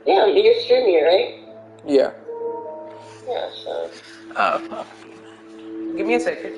Yeah, you're streaming it, right? Yeah. Yeah, so. Oh, give me a second.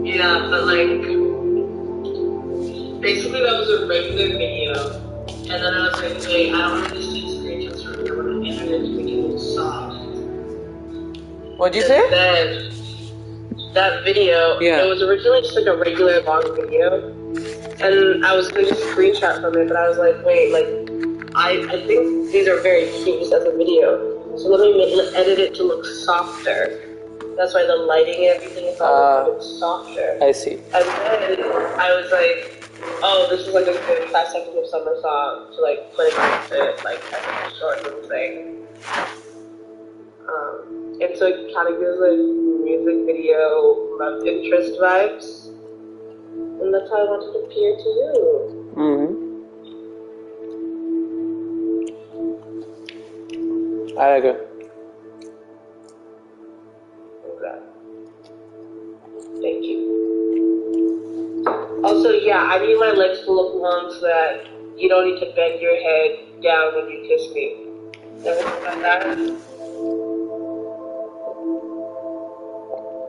Yeah, but like, basically that was a regular video, and then I was like, wait, I don't want to just take screenshots from here when the internet's freaking soft. What'd you say? Then that video, it was originally just like a regular long video, and I was going to screenshot from it, but I was like, wait, like, I think these are very cute just as a video, so let me edit it to look softer. That's why the lighting and everything is all a bit softer. I see. And then I was like, oh, this is like a good 5 seconds of summer song to like put it like as a short little thing. And so it kind of gives like music video love interest vibes. And that's how I wanted to appear to you. I like it. Thank you. Also, yeah, I need my legs to look long so that you don't need to bend your head down when you kiss me. Ever think about that?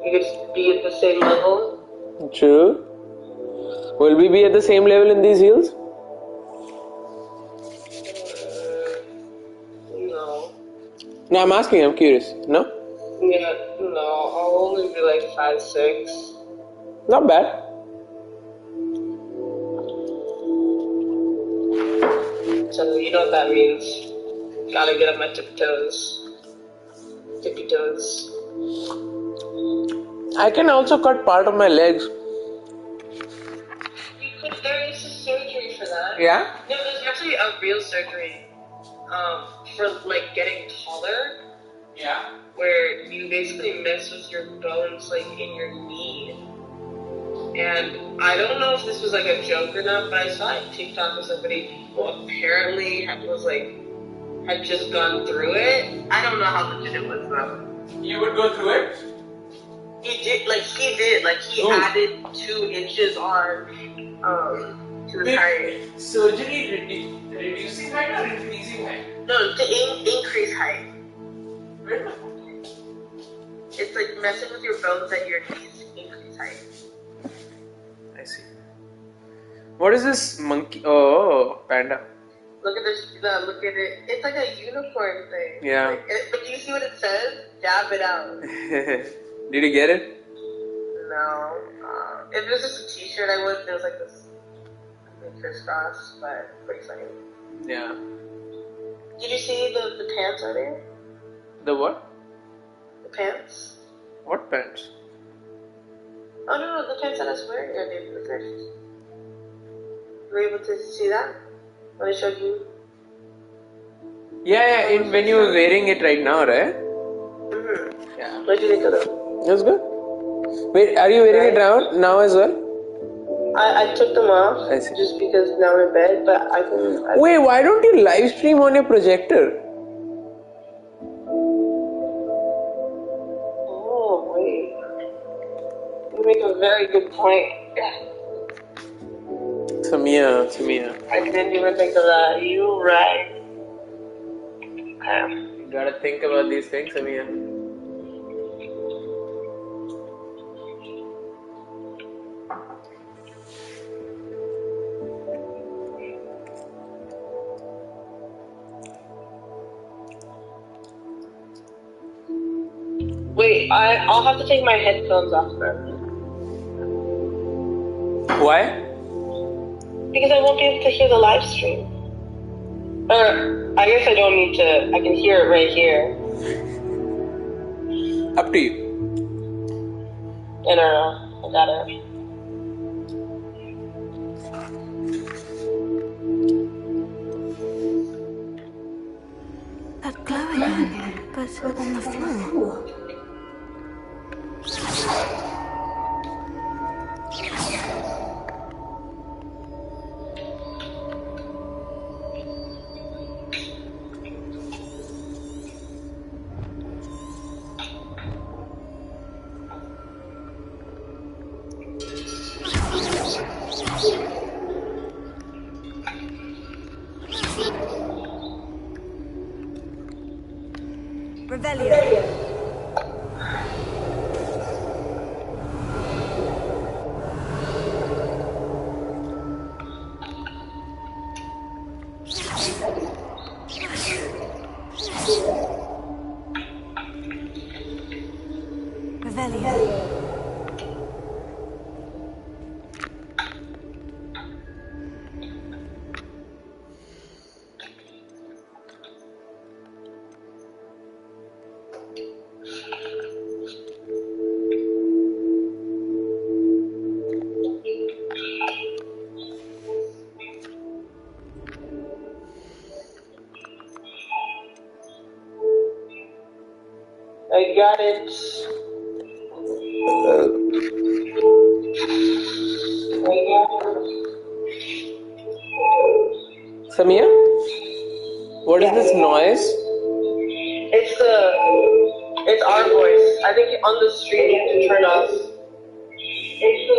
You could be at the same level. True. Will we be at the same level in these heels? No. No, I'm asking. I'm curious. No? Yeah, no. I'll only be like 5'6". Not bad. So you know what that means. Gotta get on my tiptoes. Tippy toes. I can also cut part of my legs. There is a surgery for that. Yeah? No, there's actually a real surgery for like getting taller. Yeah. Where you basically mess with your bones like in your knee. And I don't know if this was like a joke or not, but I saw a TikTok of somebody who apparently had just gone through it. I don't know how legit it was though. You would go through it? He did. He added 2 inches on to the height. Surgery reducing height or increasing height? No, to increase height. It's like messing with your bones at your knees, increase height. I see. What is this monkey? Oh, panda. Look at this. Look at it. It's like a unicorn thing. Yeah. But do you see what it says? Dab it out. Did you get it? No. If it was just a t-shirt, I would. There was like this crisscross, but pretty funny. Yeah. Did you see the pants on there? The what? The pants? What pants? Oh no, the pants that I was wearing earlier for the first. Were you able to see that? When I showed you? Yeah, when you were wearing it right now, right? Mm-hmm. Yeah. What did you think of them? That's good. Wait, are you wearing it now as well? I took them off I see. just because now I'm in bed, but I can... Wait, why don't you live stream on your projector? Oh, wait. You make a very good point. Samia. I didn't even think of that. You right. Okay. You gotta think about these things, Samia. Wait, I'll have to take my headphones off then. Why? Because I won't be able to hear the live stream. Or, I guess I don't need to. I can hear it right here. Up to you. I don't know. I got it. That glow again, but on the floor. Revelio. Revelio. I got it. Samia? What is this noise? It's our voice. I think on the stream you have to turn off. It's the...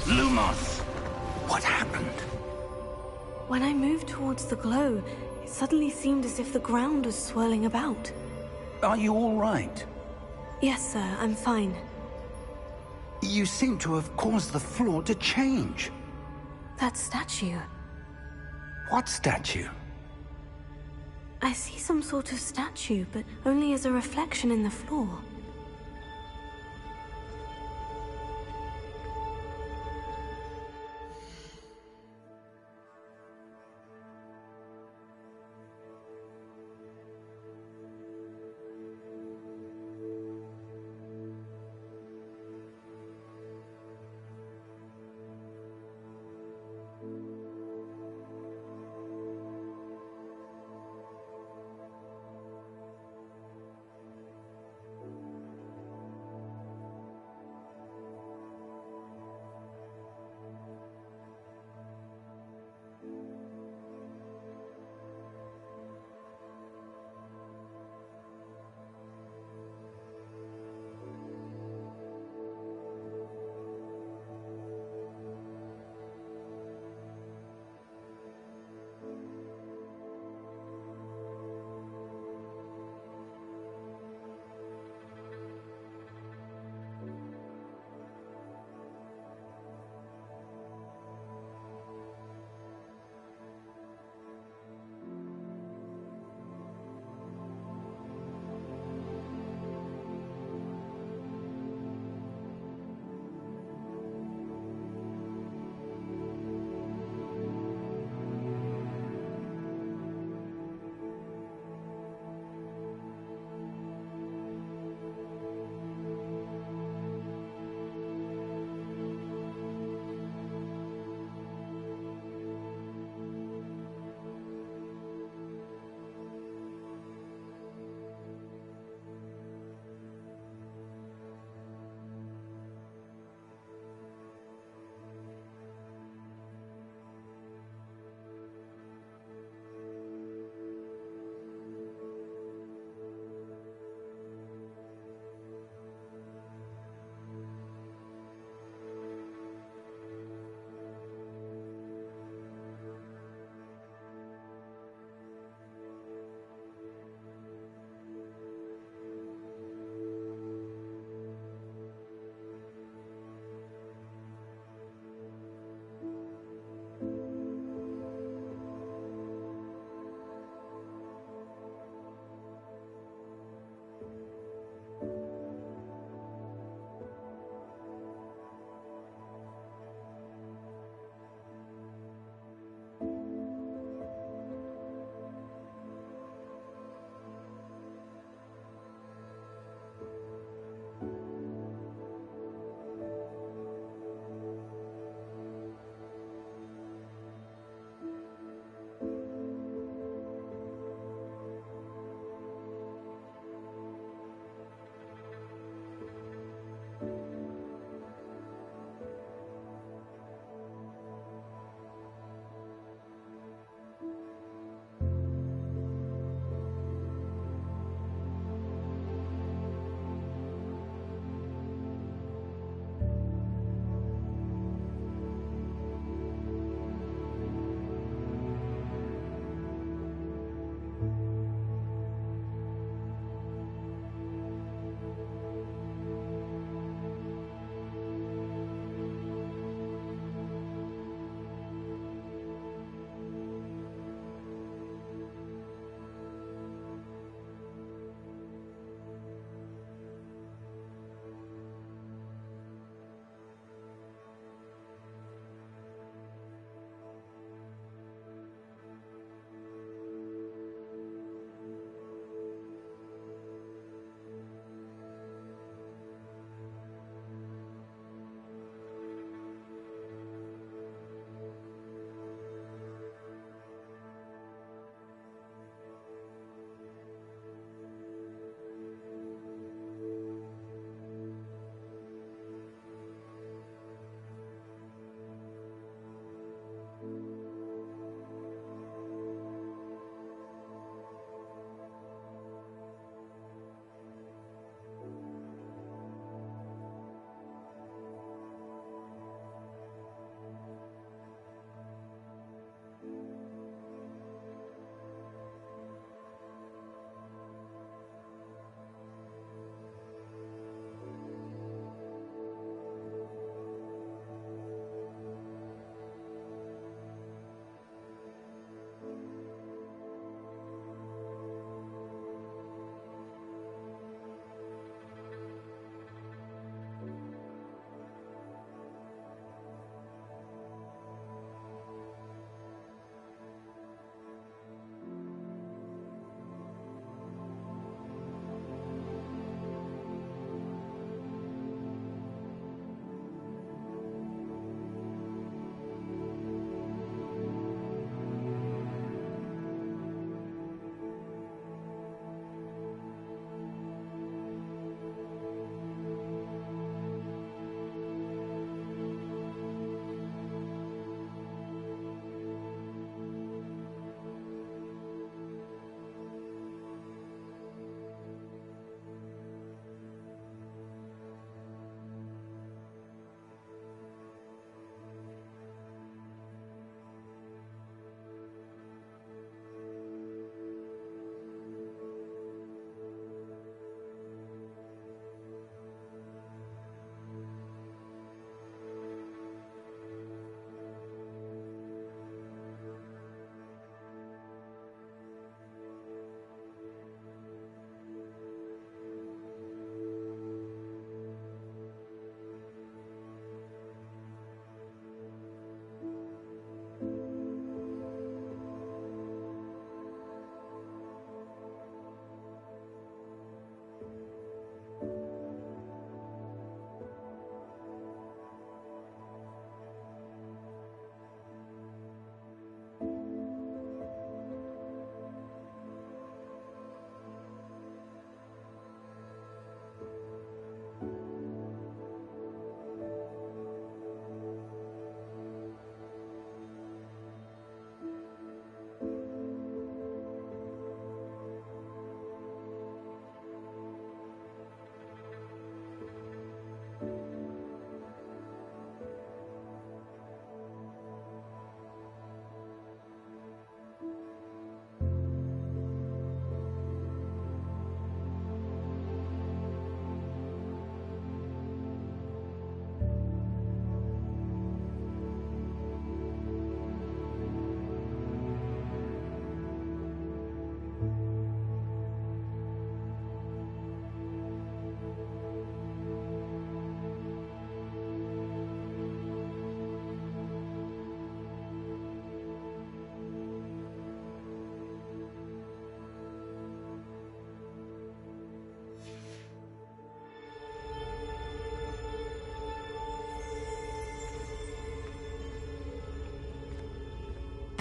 Lumos! What happened? When I moved towards the glow, it suddenly seemed as if the ground was swirling about. Are you all right? Yes, sir, I'm fine. You seem to have caused the floor to change. That statue. What statue? I see some sort of statue, but only as a reflection in the floor. What?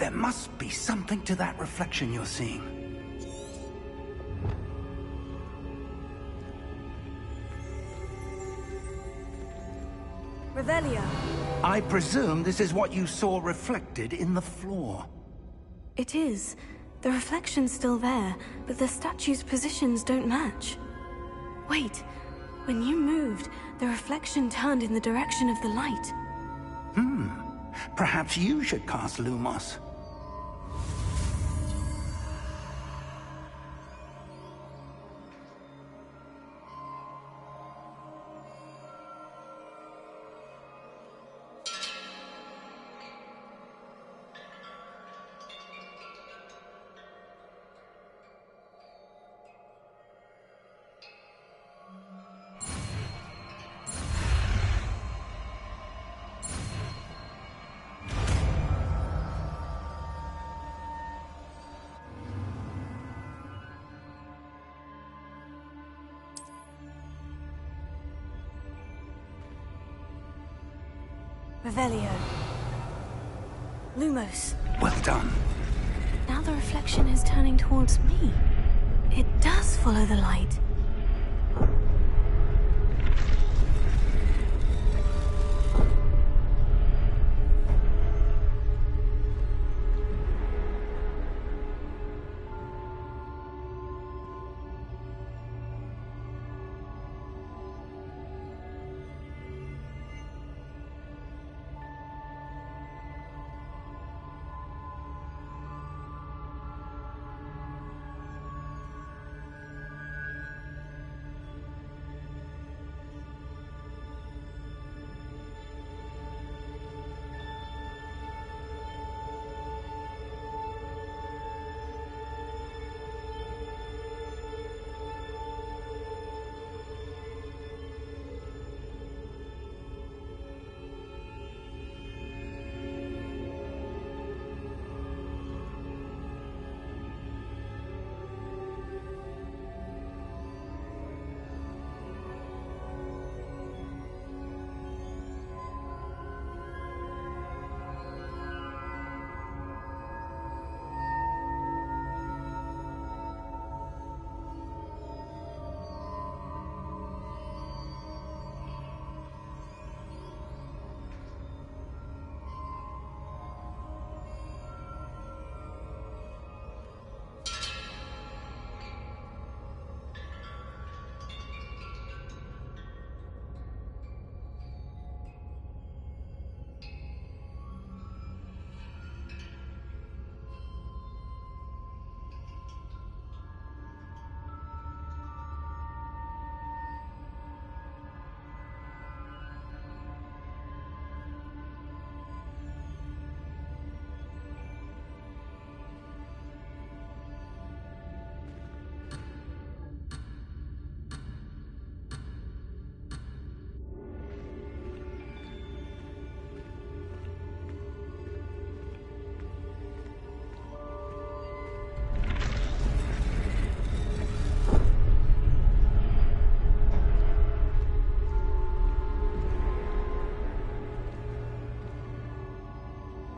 There must be something to that reflection you're seeing. Revelio. I presume this is what you saw reflected in the floor. It is. The reflection's still there, but the statue's positions don't match. Wait. When you moved, the reflection turned in the direction of the light. Perhaps you should cast Lumos. Revelio. Lumos. Well done. Now the reflection is turning towards me. It does follow the light.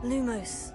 Lumos.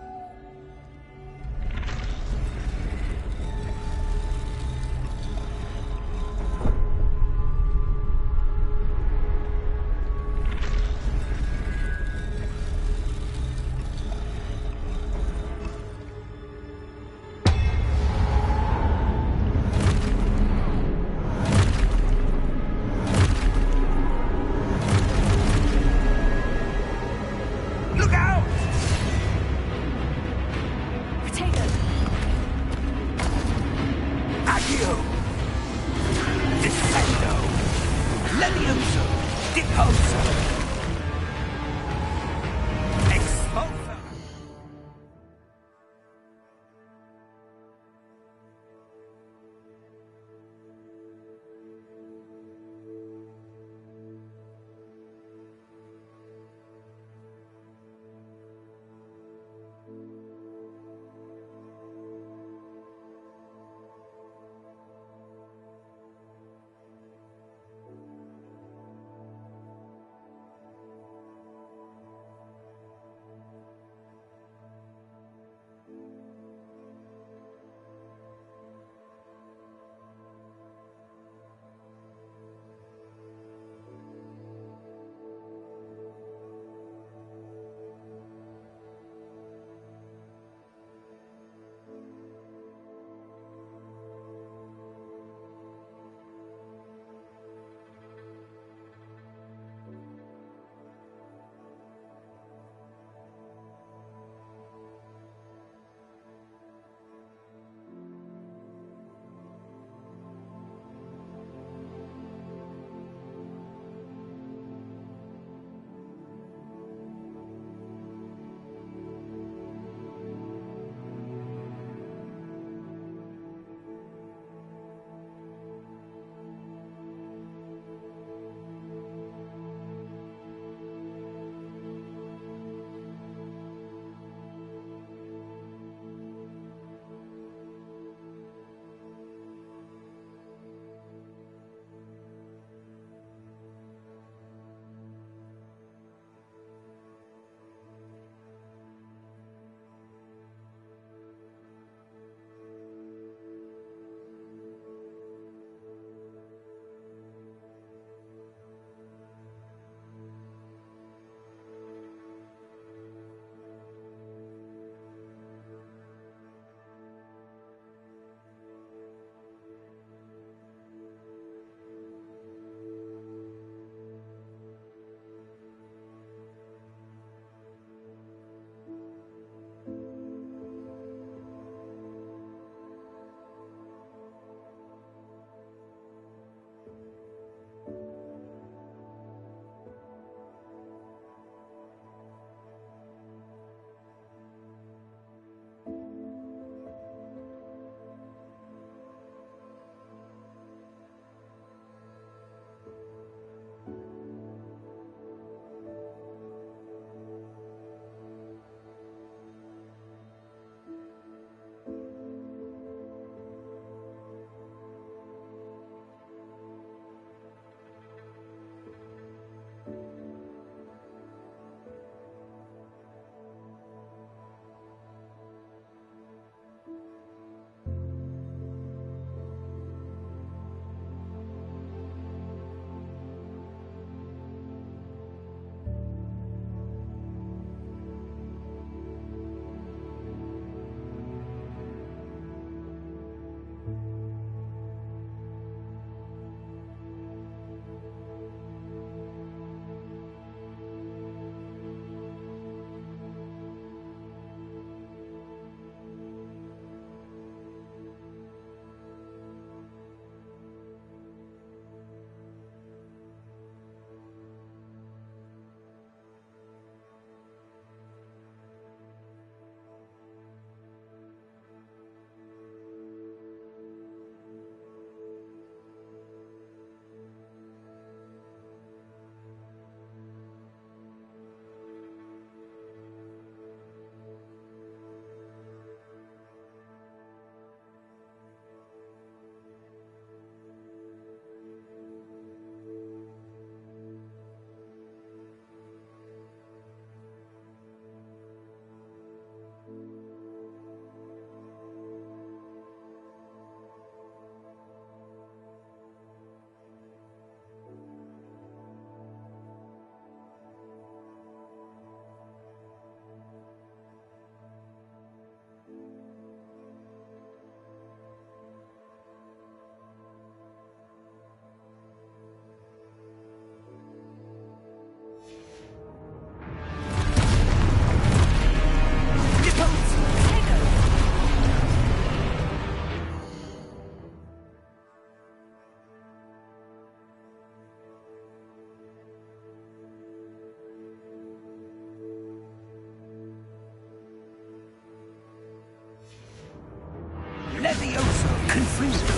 Confringo.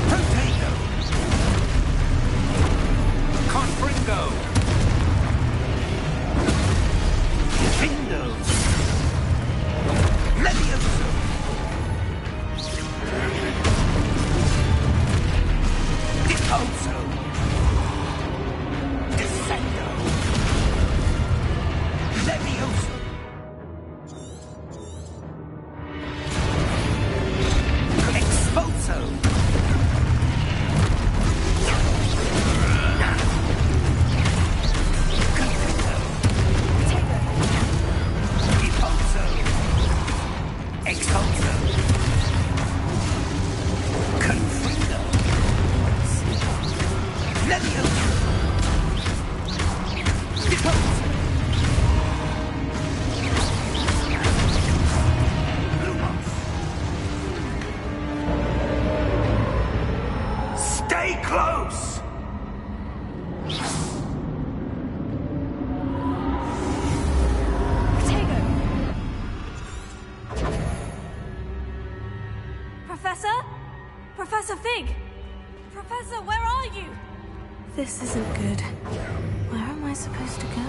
Potato. Confringo. Findo. Levioso. Disposo. Descendo. Levioso. Expulso. Repulso. Expulso. Confringo. Levioso. Repulso. Stay close! Potato! Professor? Professor Fig! Professor, where are you? This isn't good. Where am I supposed to go?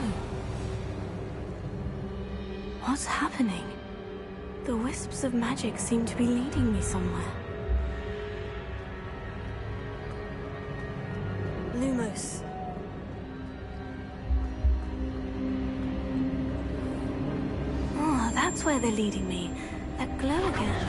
What's happening? The wisps of magic seem to be leading me somewhere. Lumos. Oh, that's where they're leading me. That glow again.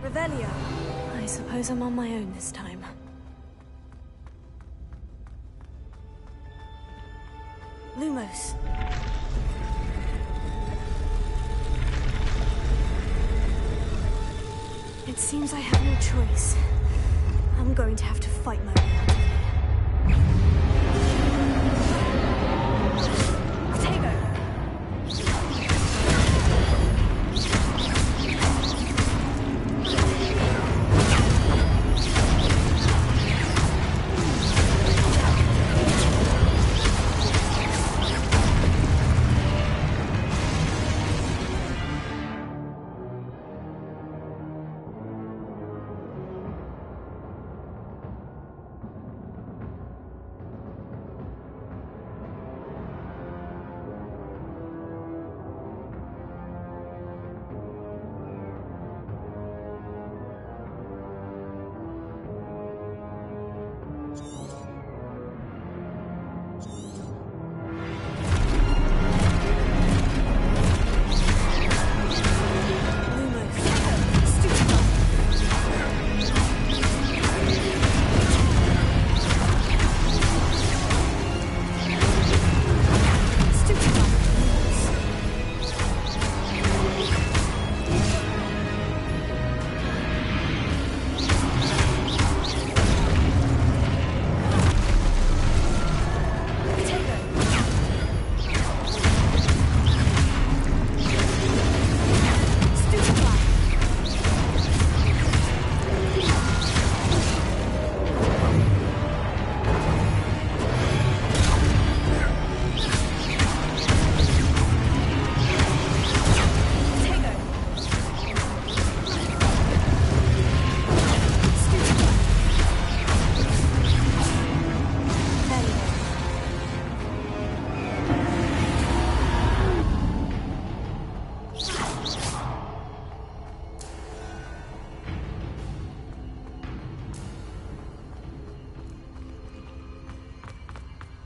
Revelio. I suppose I'm on my own this time. Lumos. It seems I have no choice. I'm going to have to fight my way out of here. Potato.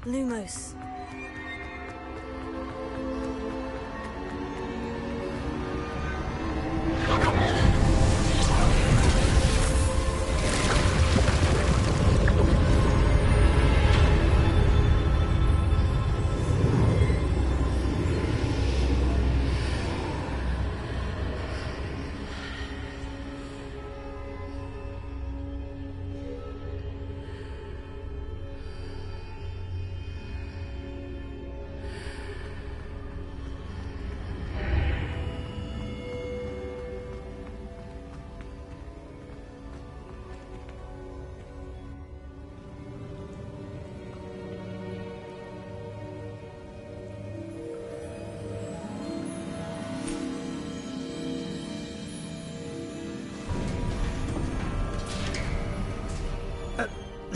Lumos.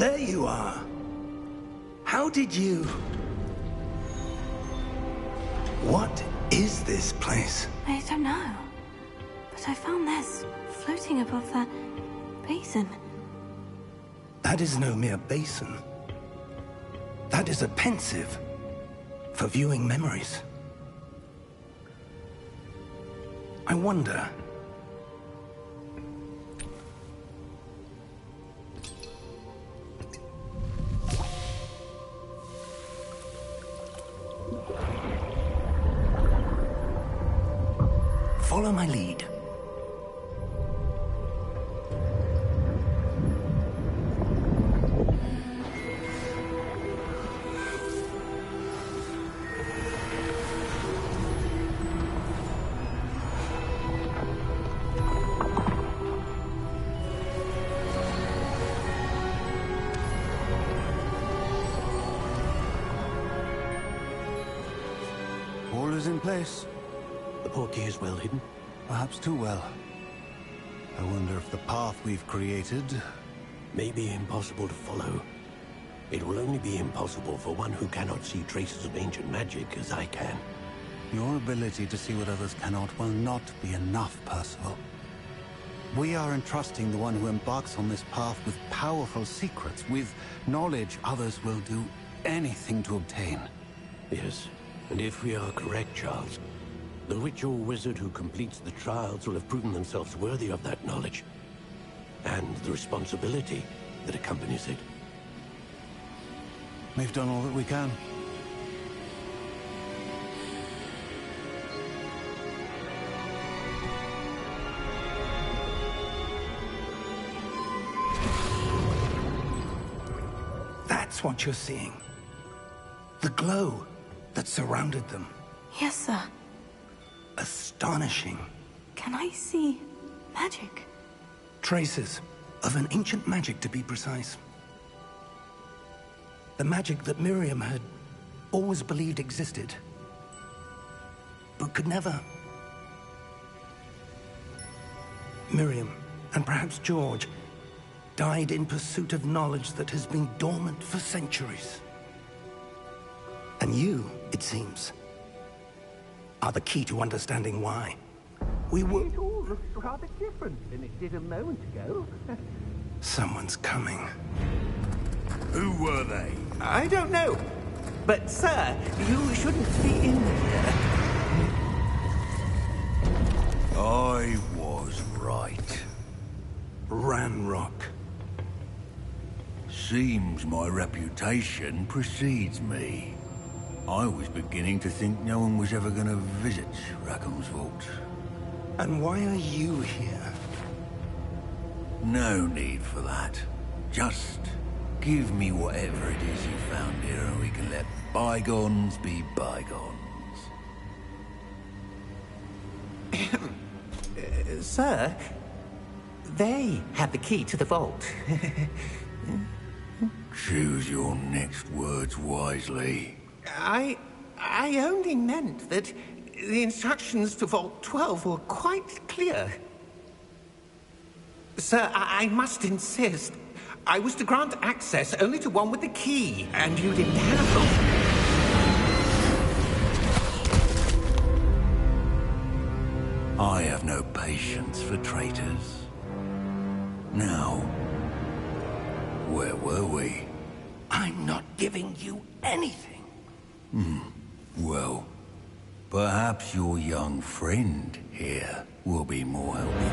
there you are. How did you... What is this place? I don't know. But I found this floating above that basin. That is no mere basin. That is a pensive for viewing memories. I wonder... Follow my lead. All is in place. The portkey is well hidden? Perhaps too well. I wonder if the path we've created... may be impossible to follow. It will only be impossible for one who cannot see traces of ancient magic as I can. Your ability to see what others cannot will not be enough, Percival. We are entrusting the one who embarks on this path with powerful secrets, with knowledge others will do anything to obtain. Yes, and if we are correct, Charles, the witch or wizard who completes the trials will have proven themselves worthy of that knowledge, and the responsibility that accompanies it. We've done all that we can. That's what you're seeing. The glow that surrounded them. Yes, sir. Astonishing. Can I see magic? Traces of an ancient magic, to be precise. The magic that Miriam had always believed existed, but could never. Miriam, and perhaps George, died in pursuit of knowledge that has been dormant for centuries. And you, it seems, are the key to understanding why. We were... It all looks rather different than it did a moment ago. Someone's coming. Who were they? I don't know. But, sir, you shouldn't be in here. I was right. Ranrock. Seems my reputation precedes me. I was beginning to think no one was ever going to visit Rackham's vault. And why are you here? No need for that. Just give me whatever it is you found here and we can let bygones be bygones. Sir, they have the key to the vault. Choose your next words wisely. I only meant that the instructions to Vault 12 were quite clear. Sir, I must insist. I was to grant access only to one with the key, and you didn't have them. I have no patience for traitors. Now, where were we? I'm not giving you anything. Well, perhaps your young friend here will be more helpful.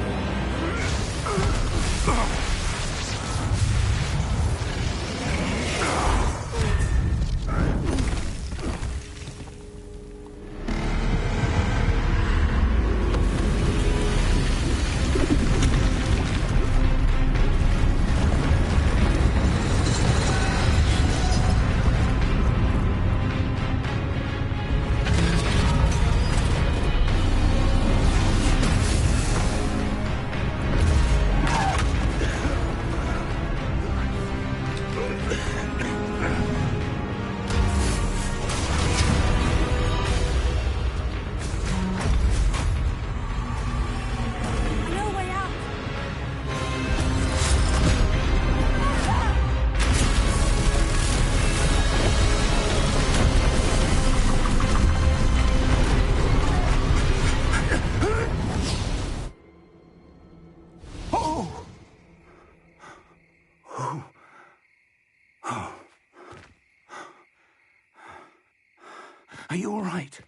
Are you all right?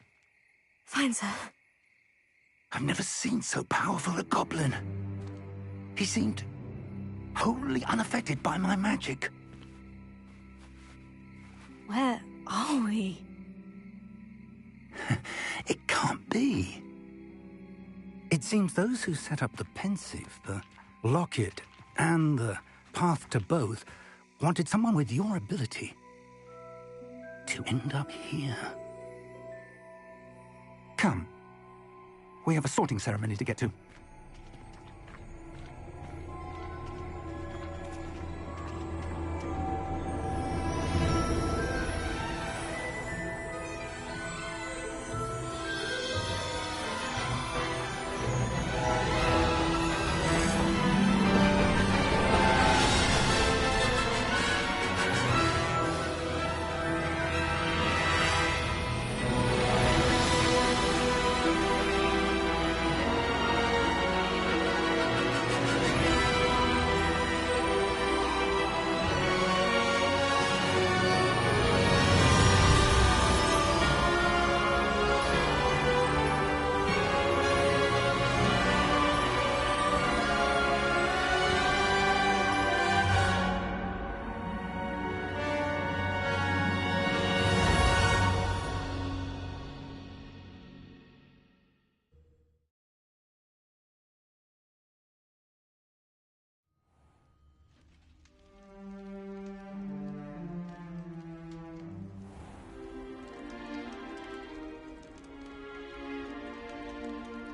Fine, sir. I've never seen so powerful a goblin. He seemed wholly unaffected by my magic. Where are we? It can't be. It seems those who set up the pensive, the locket, and the path to both wanted someone with your ability to end up here. Come. We have a sorting ceremony to get to.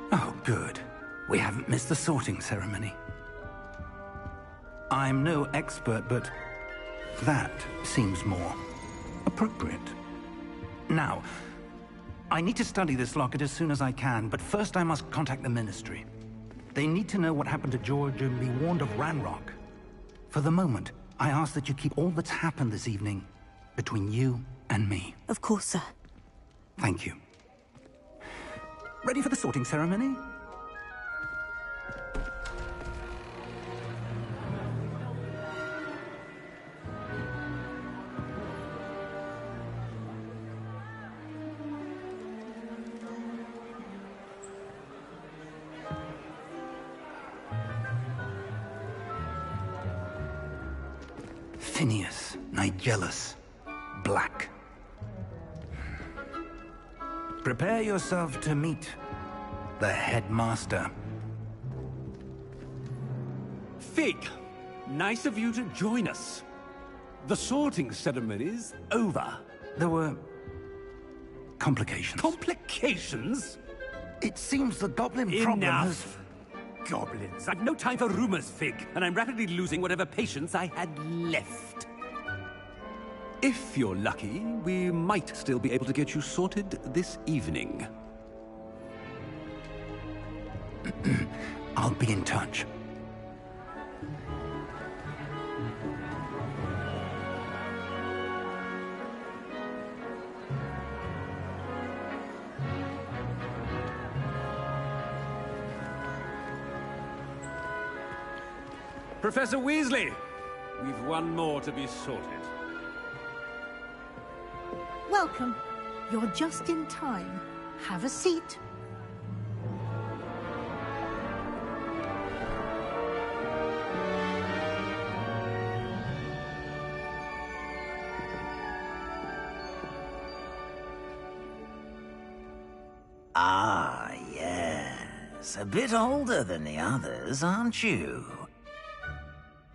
Oh, good. We haven't missed the sorting ceremony. I'm no expert, but that seems more appropriate. Now, I need to study this locket as soon as I can, but first I must contact the Ministry. They need to know what happened to George and be warned of Ranrock. For the moment, I ask that you keep all that's happened this evening between you and me. Of course, sir. Thank you. Ready for the sorting ceremony? Phineas, Nigellus, Black. Prepare yourself to meet the headmaster. Fig, nice of you to join us. The sorting ceremony's over. There were complications. Complications? It seems the goblin problem has... Enough! Goblins. I've no time for rumors, Fig, and I'm rapidly losing whatever patience I had left. If you're lucky, we might still be able to get you sorted this evening. I'll be in touch. Professor Weasley, we've one more to be sorted. Welcome. You're just in time. Have a seat. Ah, yes. A bit older than the others, aren't you?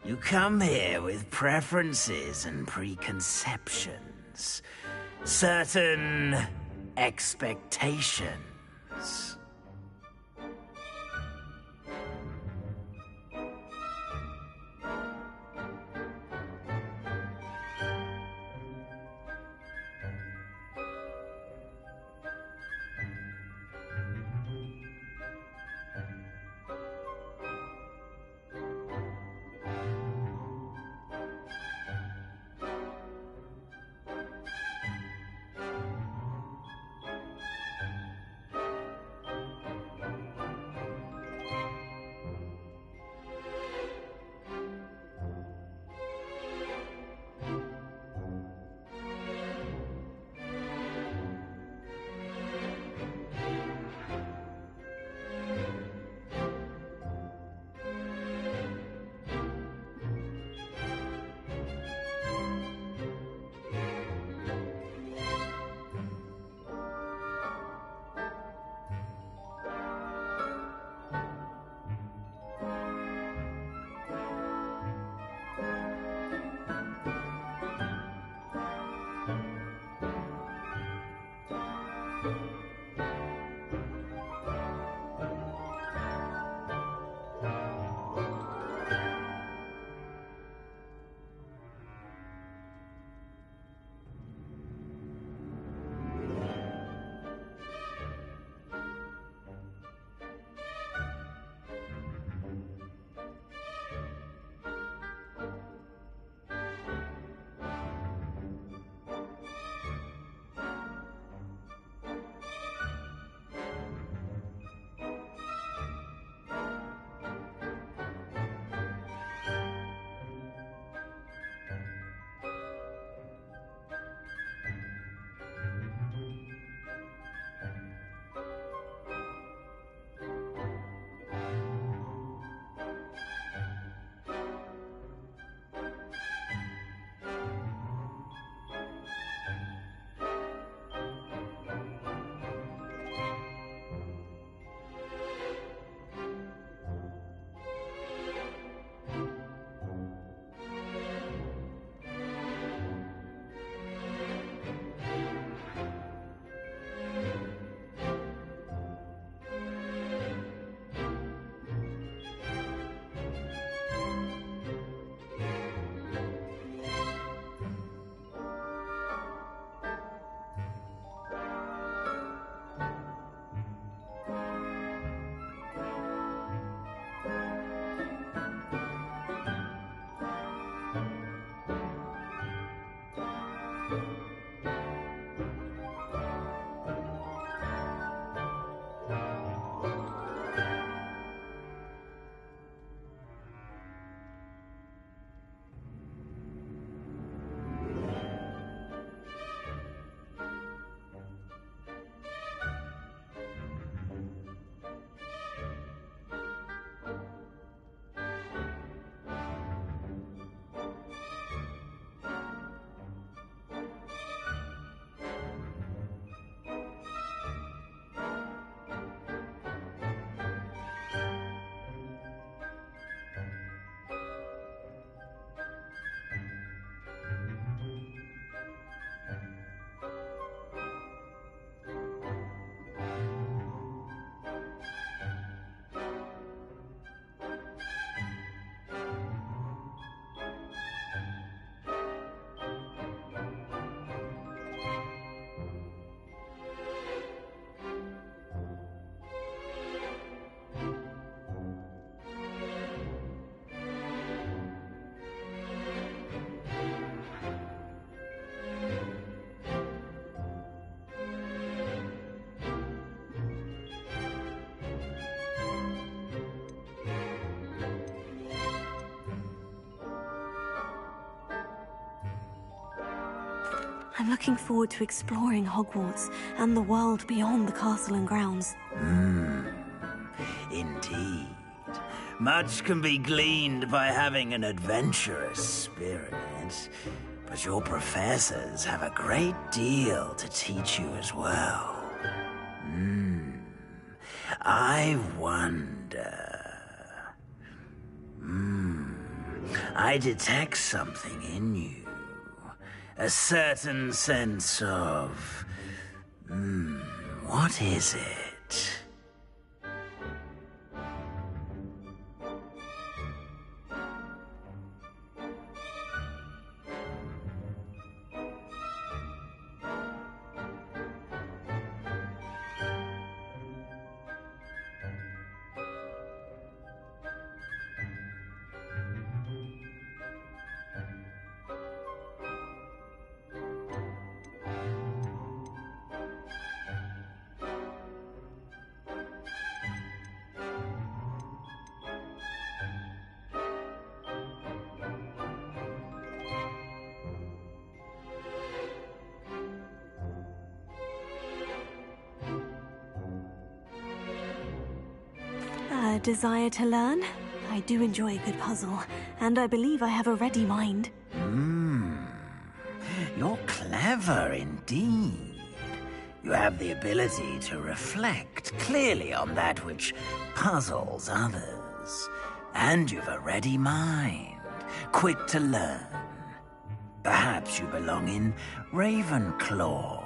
You come here with preferences and preconceptions. Certain expectations. I'm looking forward to exploring Hogwarts and the world beyond the castle and grounds. Indeed. Much can be gleaned by having an adventurous spirit, but your professors have a great deal to teach you as well. I wonder... I detect something in you. A certain sense of... what is it? A desire to learn? I do enjoy a good puzzle, and I believe I have a ready mind. You're clever indeed. You have the ability to reflect clearly on that which puzzles others. And you've a ready mind, quick to learn. Perhaps you belong in Ravenclaw.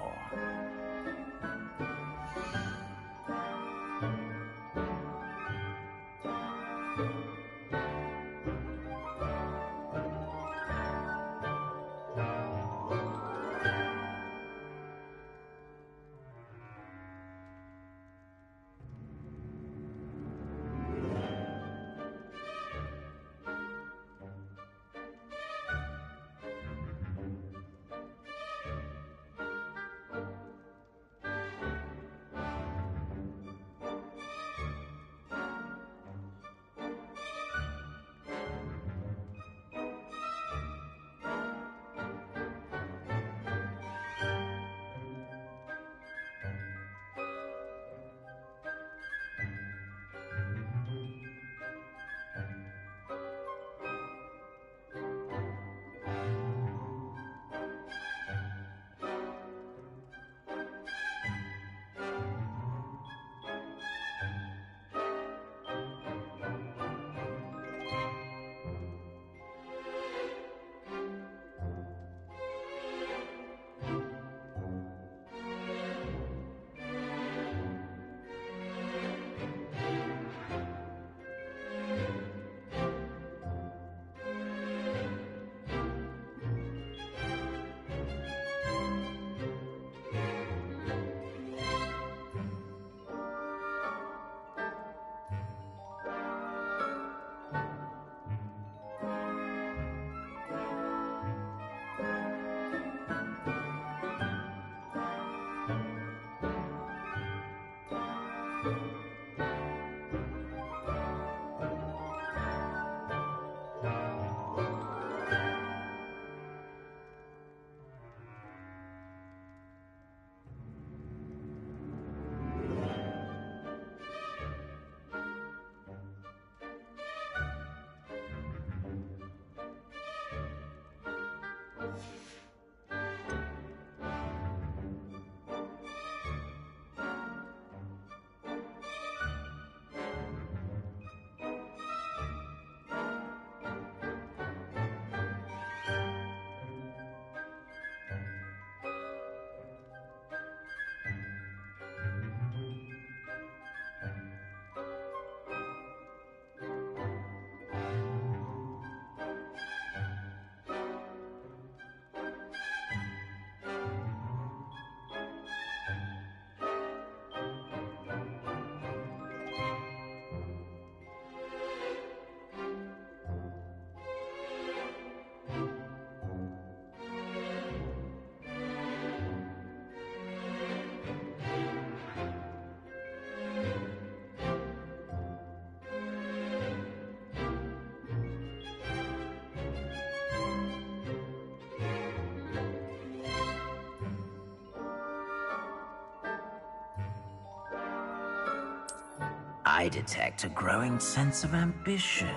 I detect a growing sense of ambition,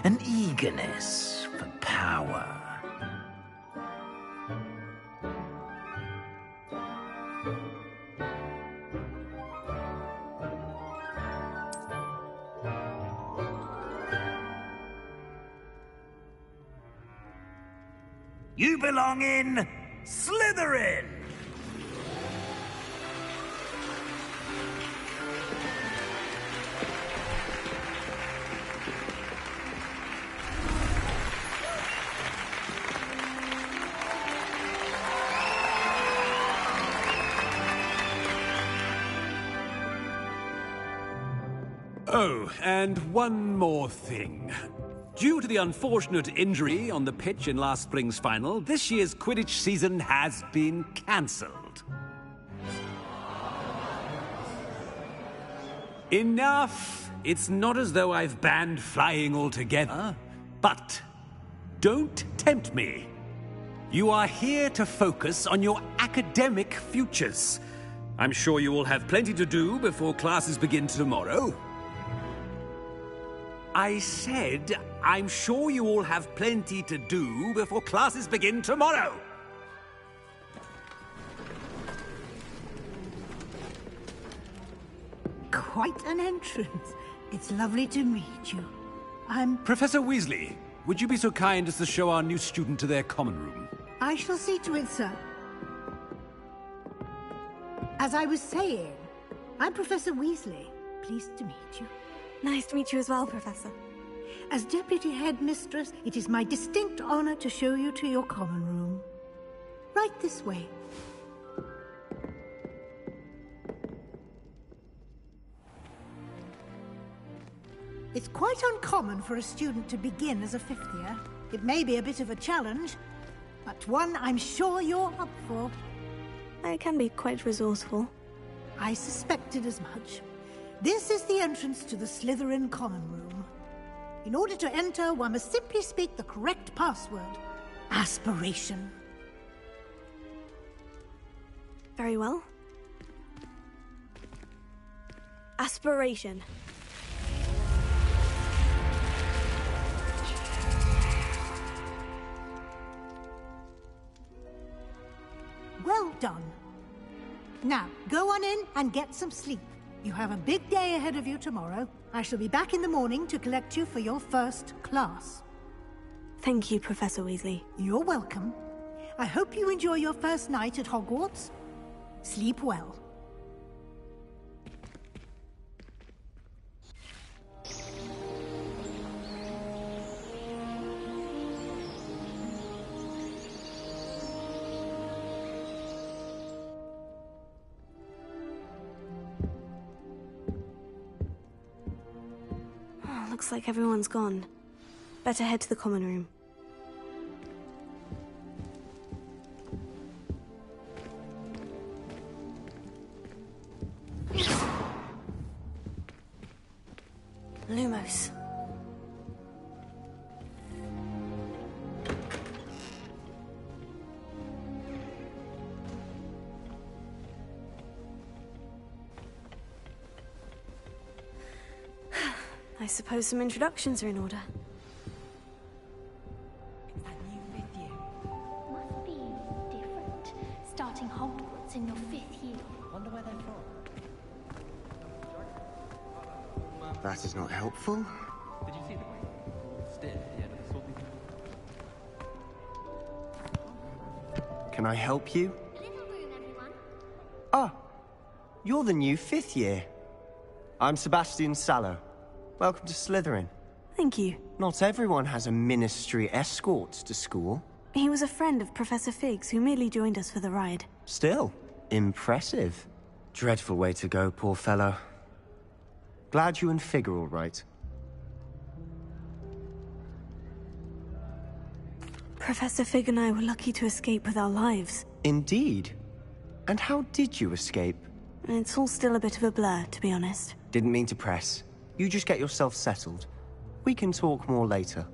an eagerness for power. You belong in Slytherin! Oh, and one more thing. Due to the unfortunate injury on the pitch in last spring's final, this year's Quidditch season has been cancelled. Enough! It's not as though I've banned flying altogether, but don't tempt me. You are here to focus on your academic futures. I'm sure you will have plenty to do before classes begin tomorrow. I said, I'm sure you all have plenty to do before classes begin tomorrow. Quite an entrance. It's lovely to meet you. I'm... Professor Weasley, would you be so kind as to show our new student to their common room? I shall see to it, sir. As I was saying, I'm Professor Weasley. Pleased to meet you. Nice to meet you as well, Professor. As Deputy Headmistress, it is my distinct honor to show you to your common room. Right this way. It's quite uncommon for a student to begin as a fifth year. It may be a bit of a challenge, but one I'm sure you're up for. I can be quite resourceful. I suspected as much. This is the entrance to the Slytherin common room. In order to enter, one must simply speak the correct password. Aspiration. Very well. Aspiration. Well done. Now, go on in and get some sleep. You have a big day ahead of you tomorrow. I shall be back in the morning to collect you for your first class. Thank you, Professor Weasley. You're welcome. I hope you enjoy your first night at Hogwarts. Sleep well. Looks like everyone's gone. Better head to the common room. Lumos. I suppose some introductions are in order. Is that new with you? Must be different. Starting Hogwarts in your 5th year. Wonder where they're from. That is not helpful. Did you see the way? Still, yeah, that's what we... Can I help you? A little room, everyone. Ah, you're the new 5th year. I'm Sebastian Sallow. Welcome to Slytherin. Thank you. Not everyone has a ministry escort to school. He was a friend of Professor Fig's who merely joined us for the ride. Still, impressive. Dreadful way to go, poor fellow. Glad you and Fig are all right. Professor Fig and I were lucky to escape with our lives. Indeed. And how did you escape? It's all still a bit of a blur, to be honest. Didn't mean to press. You just get yourself settled. We can talk more later.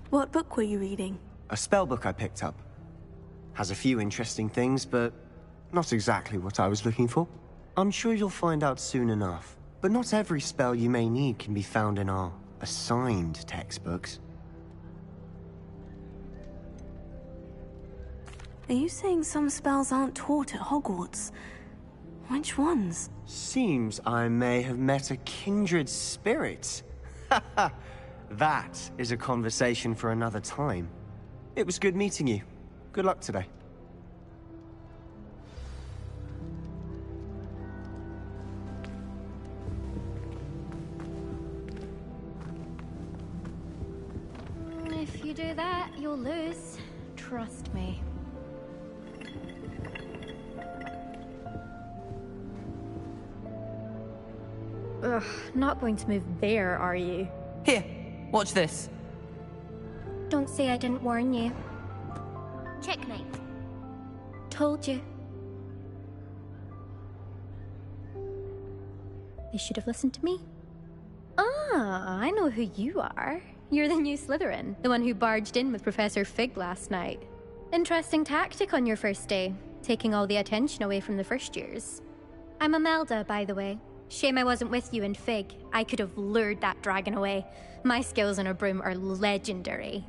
What book were you reading? A spellbook I picked up. Has a few interesting things, but not exactly what I was looking for. I'm sure you'll find out soon enough. But not every spell you may need can be found in our assigned textbooks. Are you saying some spells aren't taught at Hogwarts? Which ones? Seems I may have met a kindred spirit. That is a conversation for another time. It was good meeting you. Good luck today. If you do that, you'll lose. Trust me. Ugh, not going to move there, are you? Here, watch this. Don't say I didn't warn you. Checkmate. Told you. They should have listened to me. Ah, I know who you are. You're the new Slytherin, the one who barged in with Professor Fig last night. Interesting tactic on your first day, taking all the attention away from the first years. I'm Imelda, by the way. Shame I wasn't with you in Fig. I could have lured that dragon away. My skills on a broom are legendary.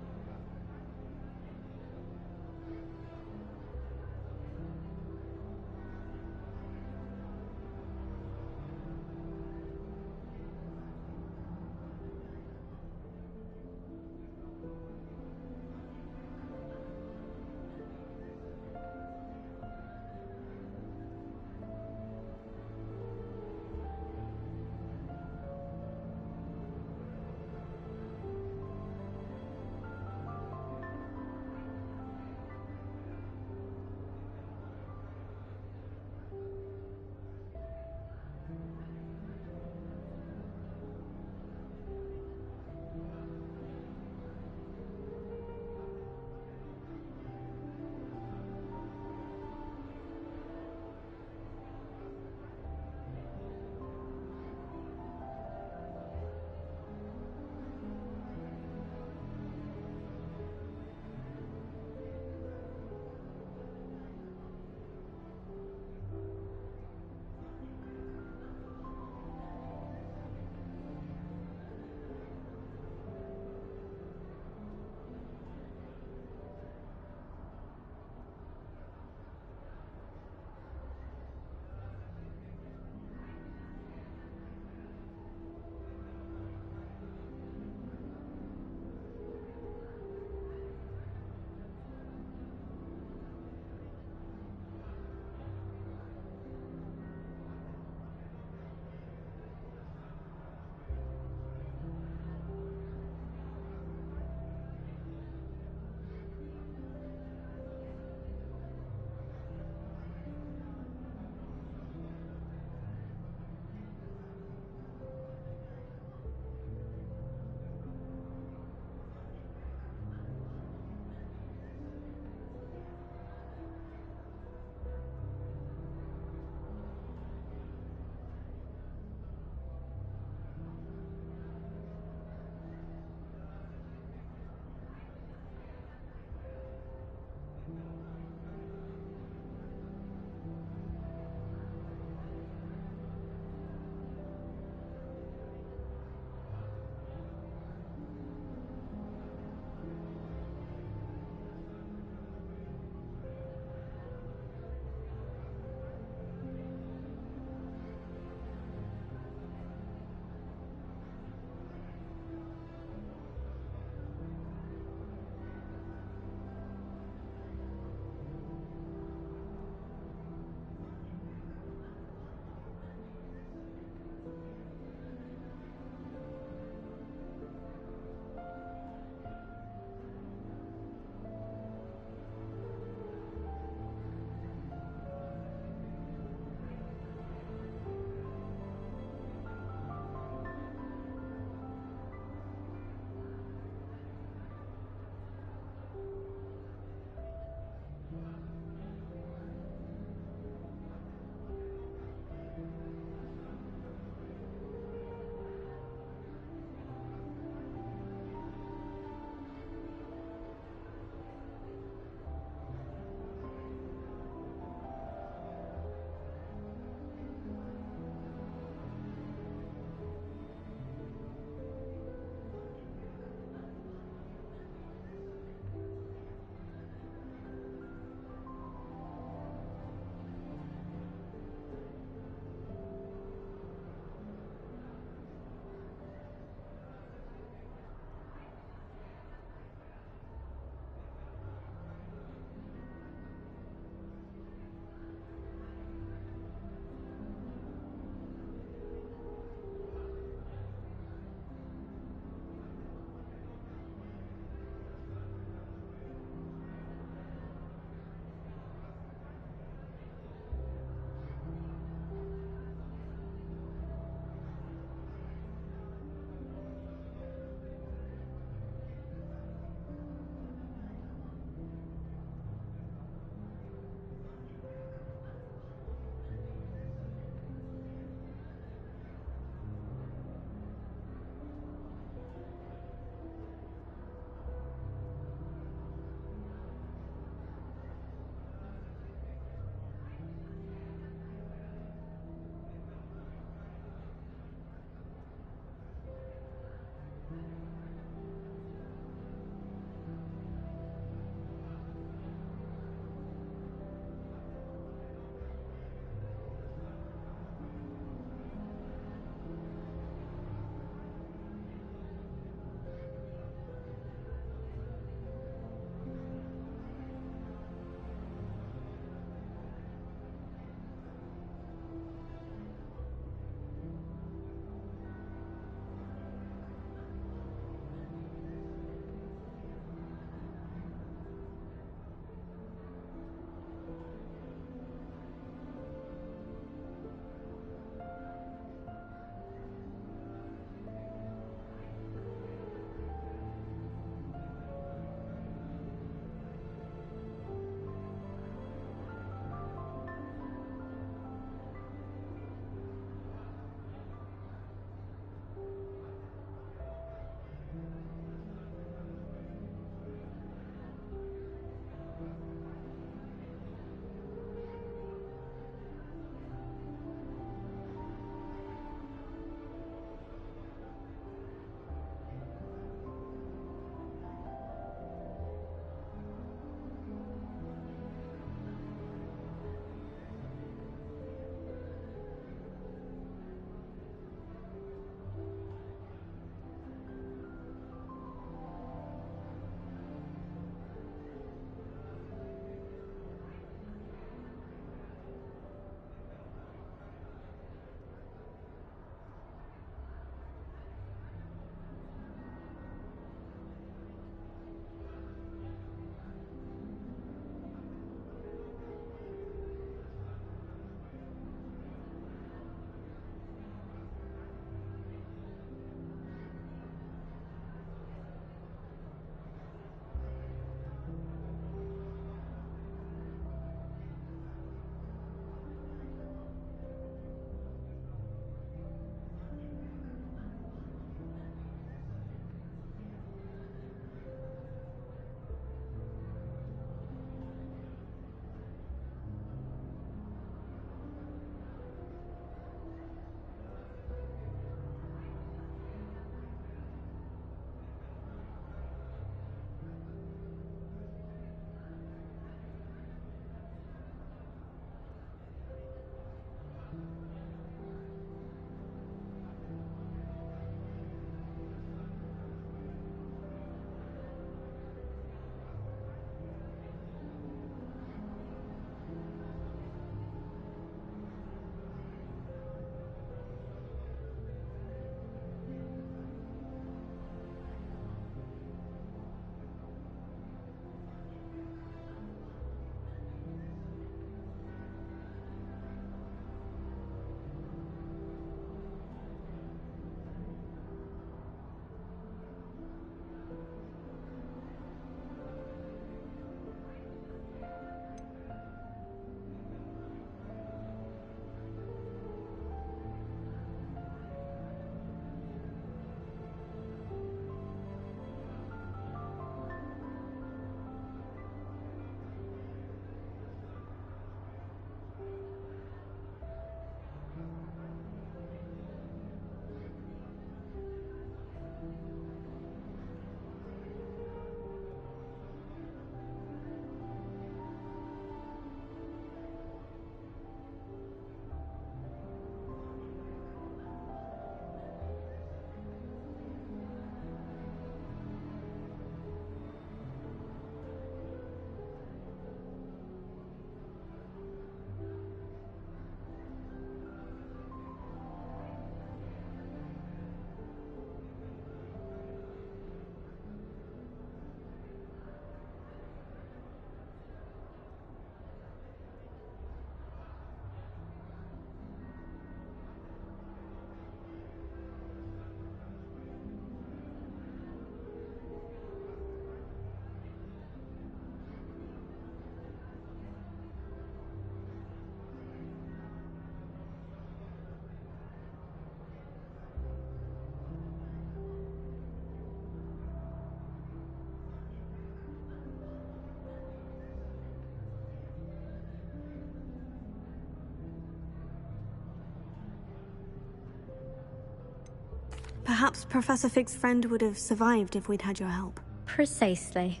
Perhaps Professor Fig's friend would have survived if we'd had your help. Precisely.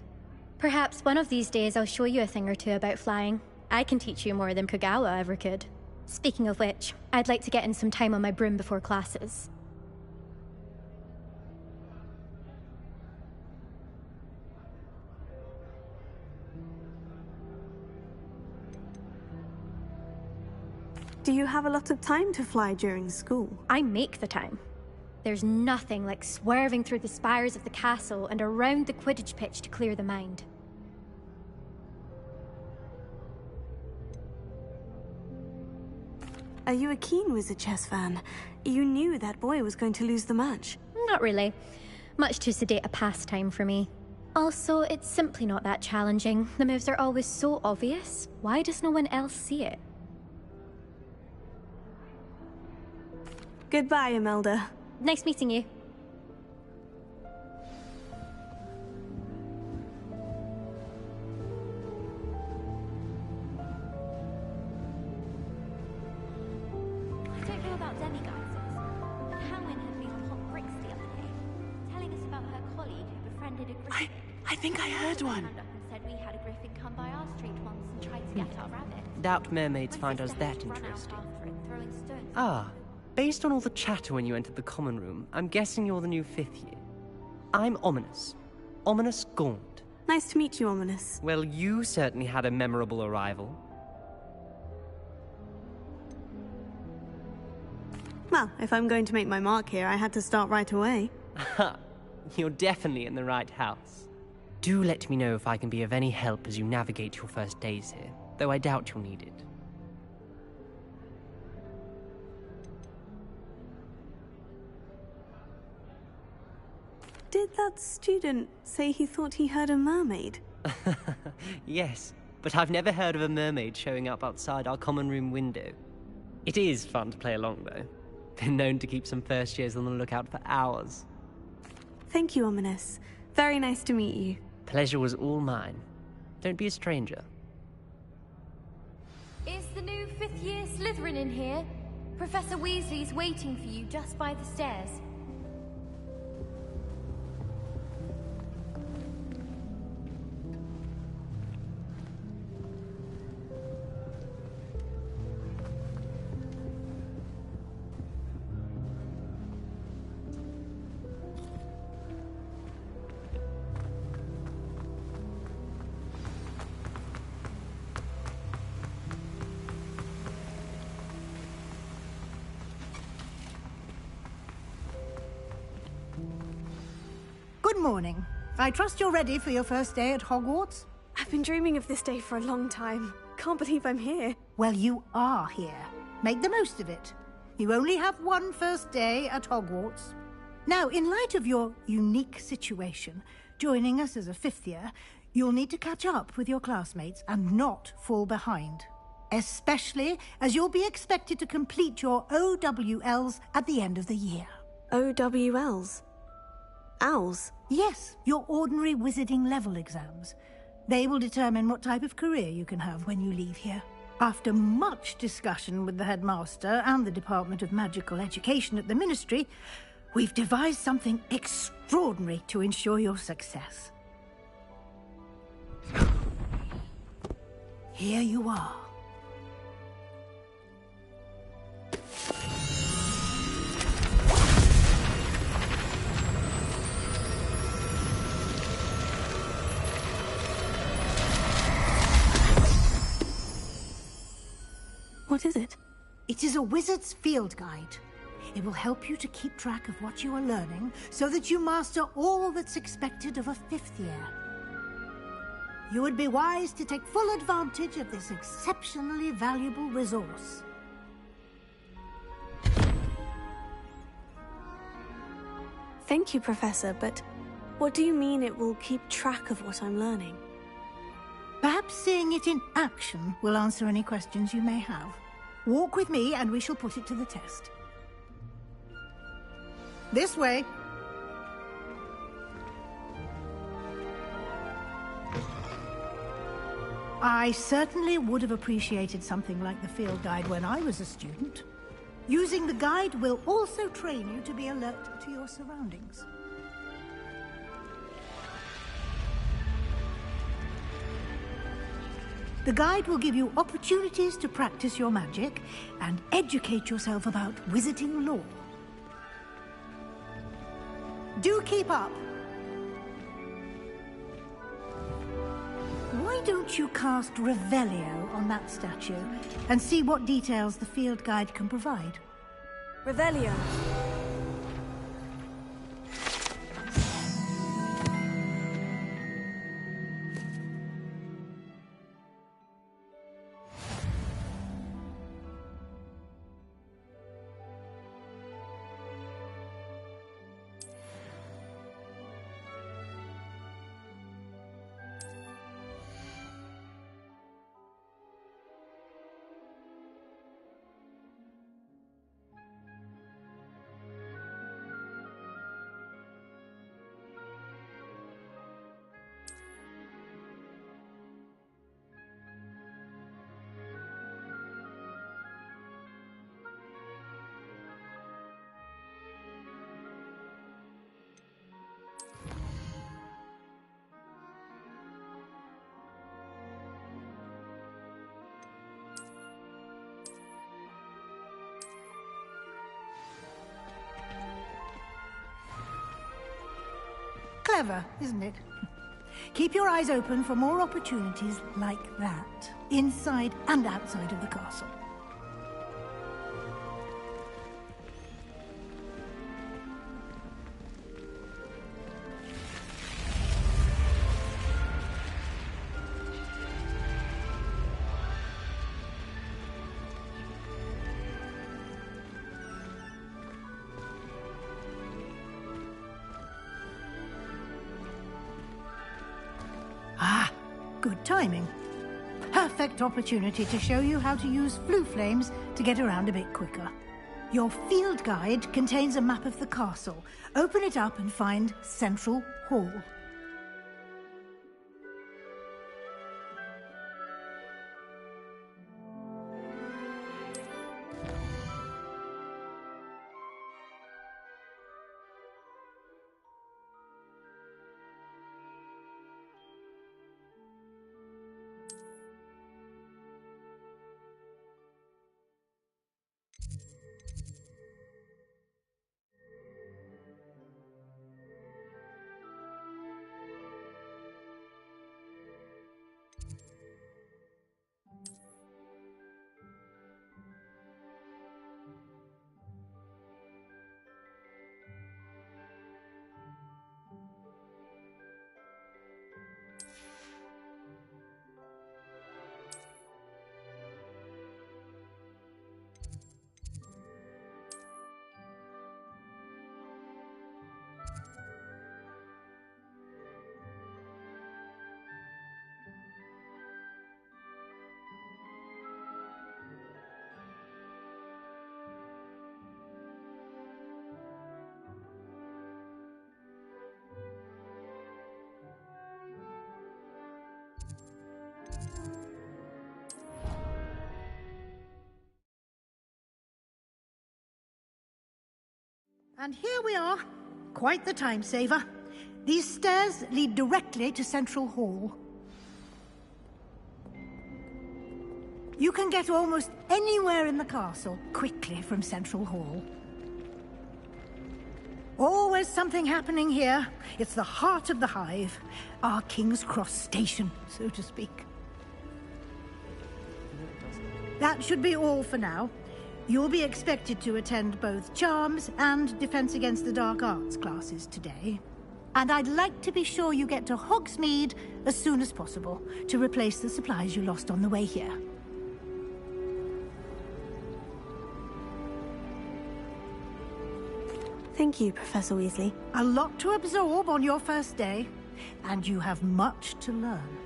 Perhaps one of these days I'll show you a thing or two about flying. I can teach you more than Kogawa ever could. Speaking of which, I'd like to get in some time on my broom before classes. Do you have a lot of time to fly during school? I make the time. There's nothing like swerving through the spires of the castle and around the Quidditch pitch to clear the mind. Are you a keen Wizard chess fan? You knew that boy was going to lose the match. Not really. Much too sedate a pastime for me. Also, it's simply not that challenging. The moves are always so obvious. Why does no one else see it? Goodbye, Imelda. Nice meeting you. I don't know about demi-geysers, but Howin had me on hot bricks the other day, telling us about her colleague who befriended a griffin. I think I heard one. Turned up and said we had a griffin come by our street once and tried to get our rabbit. Doubt mermaids My find us sister had that to run out interesting. after it, throwing stones. Ah, based on all the chatter when you entered the common room, I'm guessing you're the new 5th year. I'm Ominous. Ominous Gaunt. Nice to meet you, Ominous. Well, you certainly had a memorable arrival. Well, if I'm going to make my mark here, I had to start right away. Ha! You're definitely in the right house. Do let me know if I can be of any help as you navigate your first days here, though I doubt you'll need it. Did that student say he thought he heard a mermaid? Yes, but I've never heard of a mermaid showing up outside our common room window. It is fun to play along, though. Been known to keep some first years on the lookout for hours. Thank you, Ominous. Very nice to meet you. Pleasure was all mine. Don't be a stranger. Is the new 5th year Slytherin in here? Professor Weasley's waiting for you just by the stairs. Good morning. I trust you're ready for your first day at Hogwarts? I've been dreaming of this day for a long time. Can't believe I'm here. Well, you are here. Make the most of it. You only have one first day at Hogwarts. Now, in light of your unique situation, joining us as a 5th year, you'll need to catch up with your classmates and not fall behind. Especially as you'll be expected to complete your OWLs at the end of the year. OWLs? Owls? Yes, your ordinary wizarding level exams. They will determine what type of career you can have when you leave here. After much discussion with the headmaster and the Department of Magical Education at the Ministry, we've devised something extraordinary to ensure your success. Here you are. What is it? It is a wizard's field guide. It will help you to keep track of what you are learning so that you master all that's expected of a 5th year. You would be wise to take full advantage of this exceptionally valuable resource. Thank you, Professor, but what do you mean it will keep track of what I'm learning? Perhaps seeing it in action will answer any questions you may have. Walk with me and we shall put it to the test. This way. I certainly would have appreciated something like the field guide when I was a student. Using the guide will also train you to be alert to your surroundings. The guide will give you opportunities to practice your magic and educate yourself about wizarding lore. Do keep up! Why don't you cast Revelio on that statue and see what details the field guide can provide? Revelio. Clever, isn't it? Keep your eyes open for more opportunities like that, inside and outside of the castle. Good timing. Perfect opportunity to show you how to use flue flames to get around a bit quicker. Your field guide contains a map of the castle. Open it up and find Central Hall. And here we are. Quite the time saver. These stairs lead directly to Central Hall. You can get almost anywhere in the castle quickly from Central Hall. Always something happening here. It's the heart of the hive. Our King's Cross station, so to speak. That should be all for now. You'll be expected to attend both Charms and Defense Against the Dark Arts classes today. And I'd like to be sure you get to Hogsmeade as soon as possible to replace the supplies you lost on the way here. Thank you, Professor Weasley. A lot to absorb on your first day, and you have much to learn.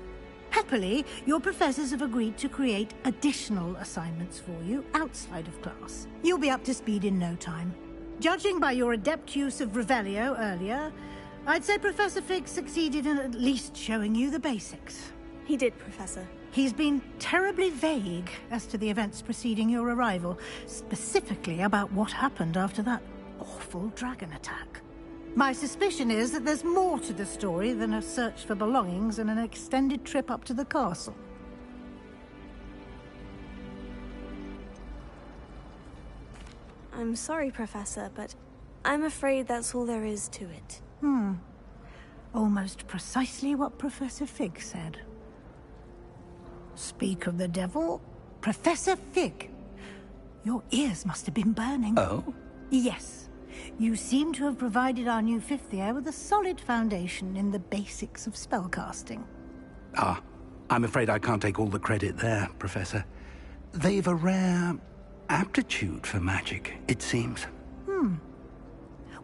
Happily, your professors have agreed to create additional assignments for you outside of class. You'll be up to speed in no time. Judging by your adept use of Revelio earlier, I'd say Professor Fig succeeded in at least showing you the basics. He did, Professor. He's been terribly vague as to the events preceding your arrival, specifically about what happened after that awful dragon attack. My suspicion is that there's more to the story than a search for belongings and an extended trip up to the castle. I'm sorry, Professor, but I'm afraid that's all there is to it. Almost precisely what Professor Fig said. Speak of the devil, Professor Fig. Your ears must have been burning. Oh? Yes. You seem to have provided our new fifth year with a solid foundation in the basics of spellcasting. Ah, I'm afraid I can't take all the credit there, Professor. They've a rare aptitude for magic, it seems.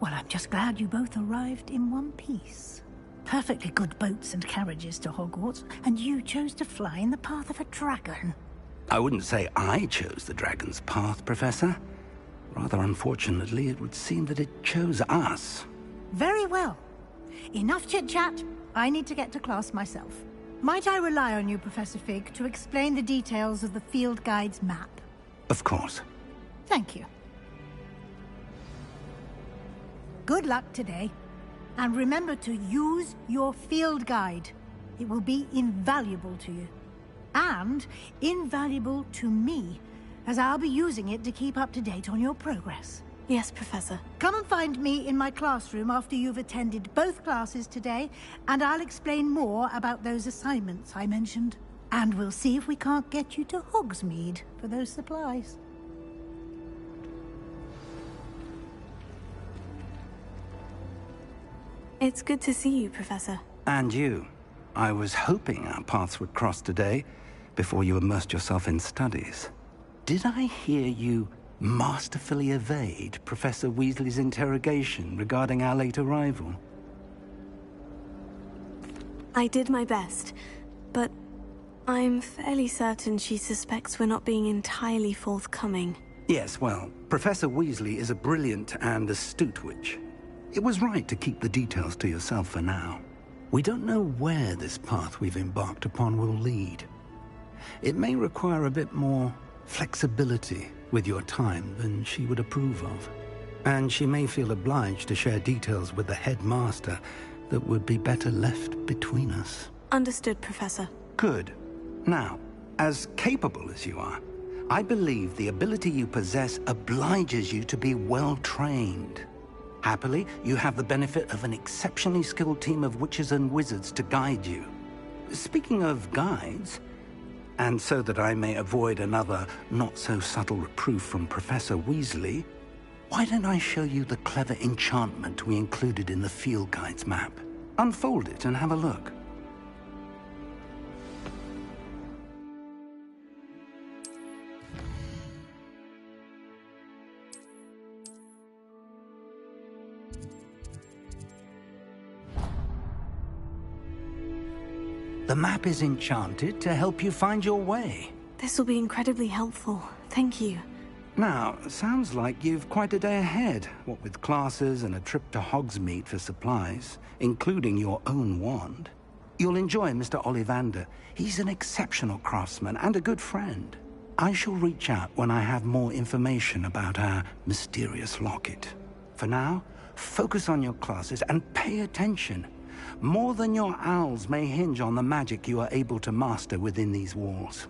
Well, I'm just glad you both arrived in one piece. Perfectly good boats and carriages to Hogwarts, and you chose to fly in the path of a dragon. I wouldn't say I chose the dragon's path, Professor. Rather unfortunately, it would seem that it chose us. Very well. Enough chit-chat. I need to get to class myself. Might I rely on you, Professor Fig, to explain the details of the field guide's map? Of course. Thank you. Good luck today. And remember to use your field guide. It will be invaluable to you. And invaluable to me, as I'll be using it to keep up to date on your progress. Yes, Professor. Come and find me in my classroom after you've attended both classes today, and I'll explain more about those assignments I mentioned. And we'll see if we can't get you to Hogsmeade for those supplies. It's good to see you, Professor. And you. I was hoping our paths would cross today, before you immersed yourself in studies. Did I hear you masterfully evade Professor Weasley's interrogation regarding our late arrival? I did my best, but I'm fairly certain she suspects we're not being entirely forthcoming. Yes, well, Professor Weasley is a brilliant and astute witch. It was right to keep the details to yourself for now. We don't know where this path we've embarked upon will lead. It may require a bit more flexibility with your time than she would approve of. And she may feel obliged to share details with the headmaster that would be better left between us. Understood, Professor. Good. Now, as capable as you are, I believe the ability you possess obliges you to be well trained. Happily, you have the benefit of an exceptionally skilled team of witches and wizards to guide you. Speaking of guides, and so that I may avoid another not-so-subtle reproof from Professor Weasley, why don't I show you the clever enchantment we included in the field guide's map? Unfold it and have a look. The map is enchanted to help you find your way. This will be incredibly helpful. Thank you. Now, sounds like you've quite a day ahead, what with classes and a trip to Hogsmeade for supplies, including your own wand. You'll enjoy Mr. Ollivander. He's an exceptional craftsman and a good friend. I shall reach out when I have more information about our mysterious locket. For now, focus on your classes and pay attention. More than your owls may hinge on the magic you are able to master within these walls.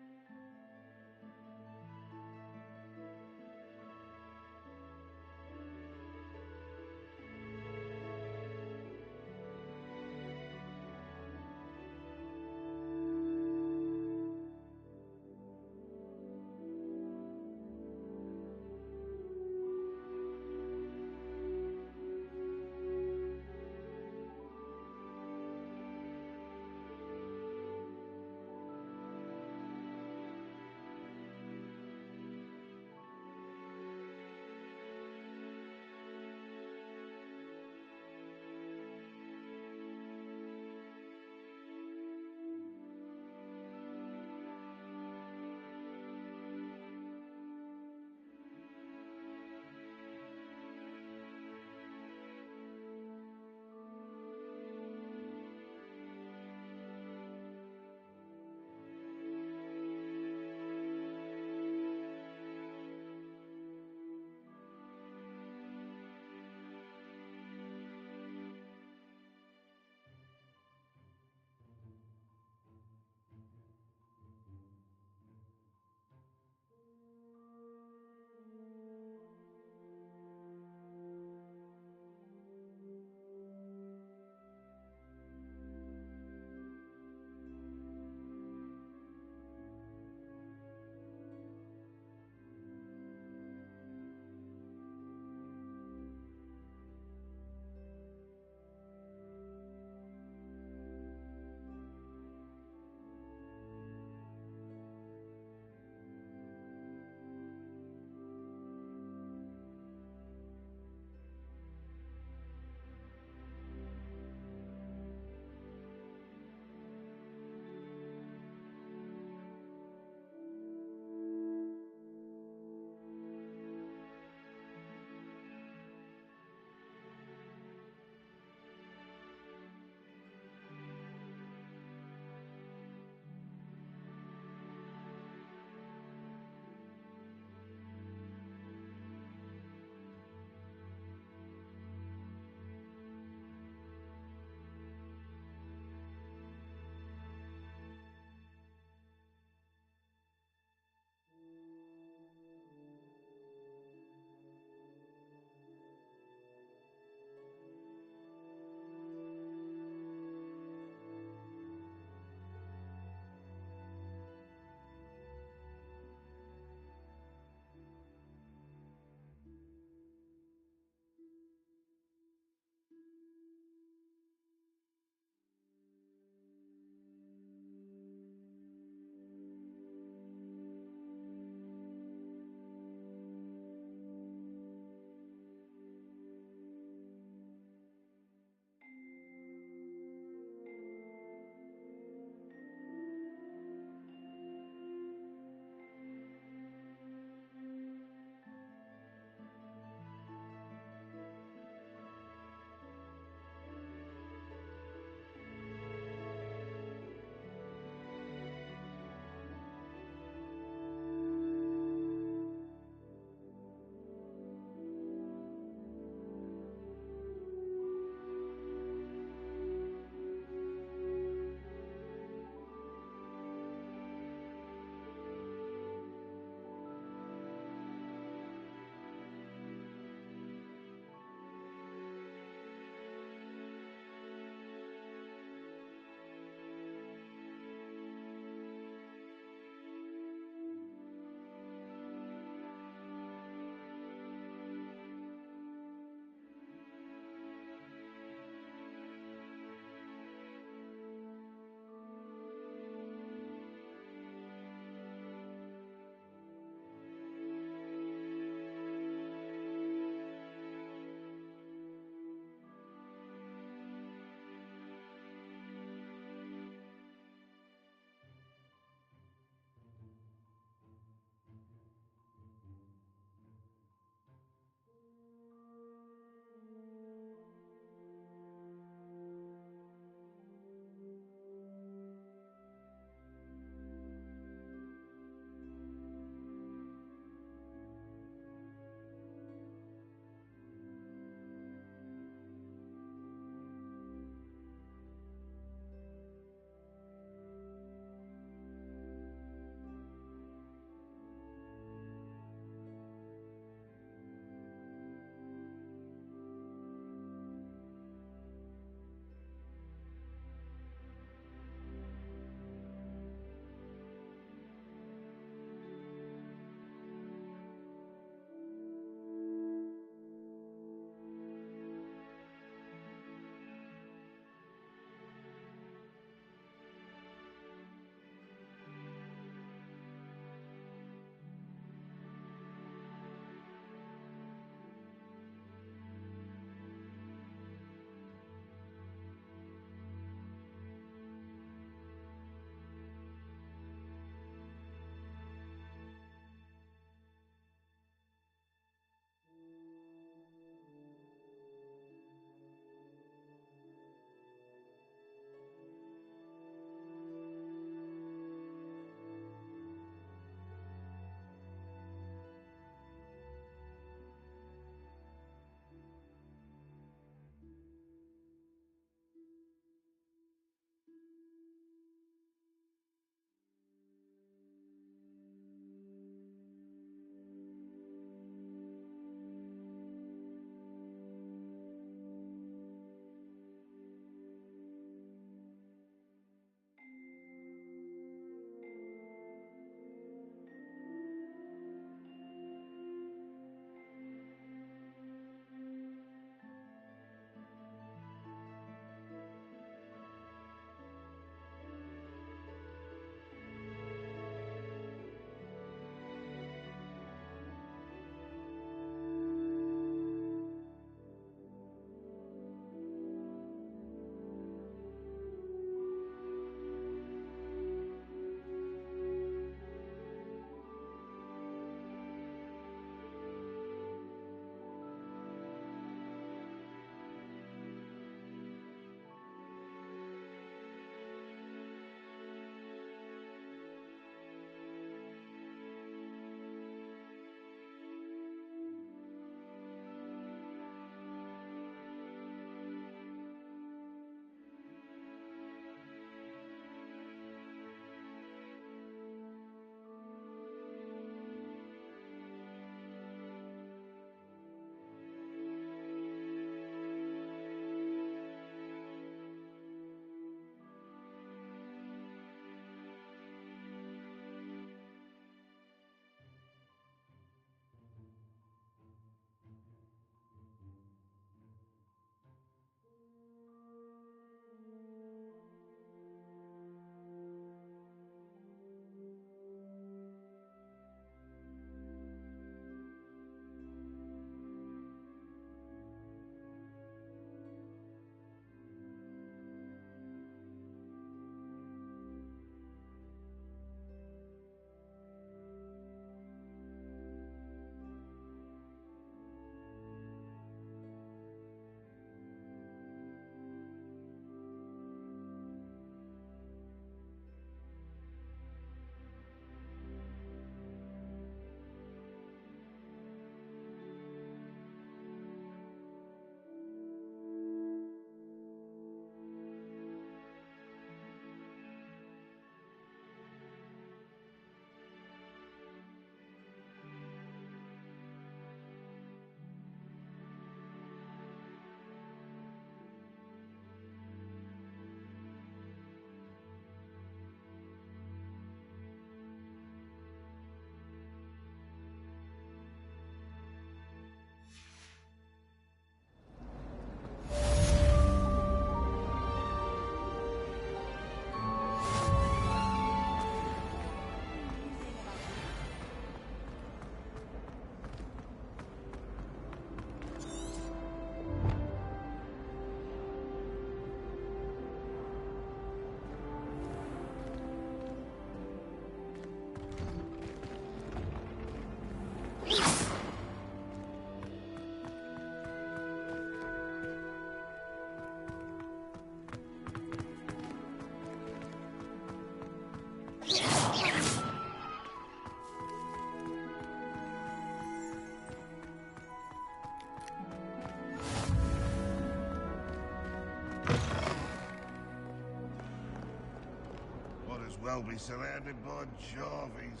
well be surrounded by Jarvies.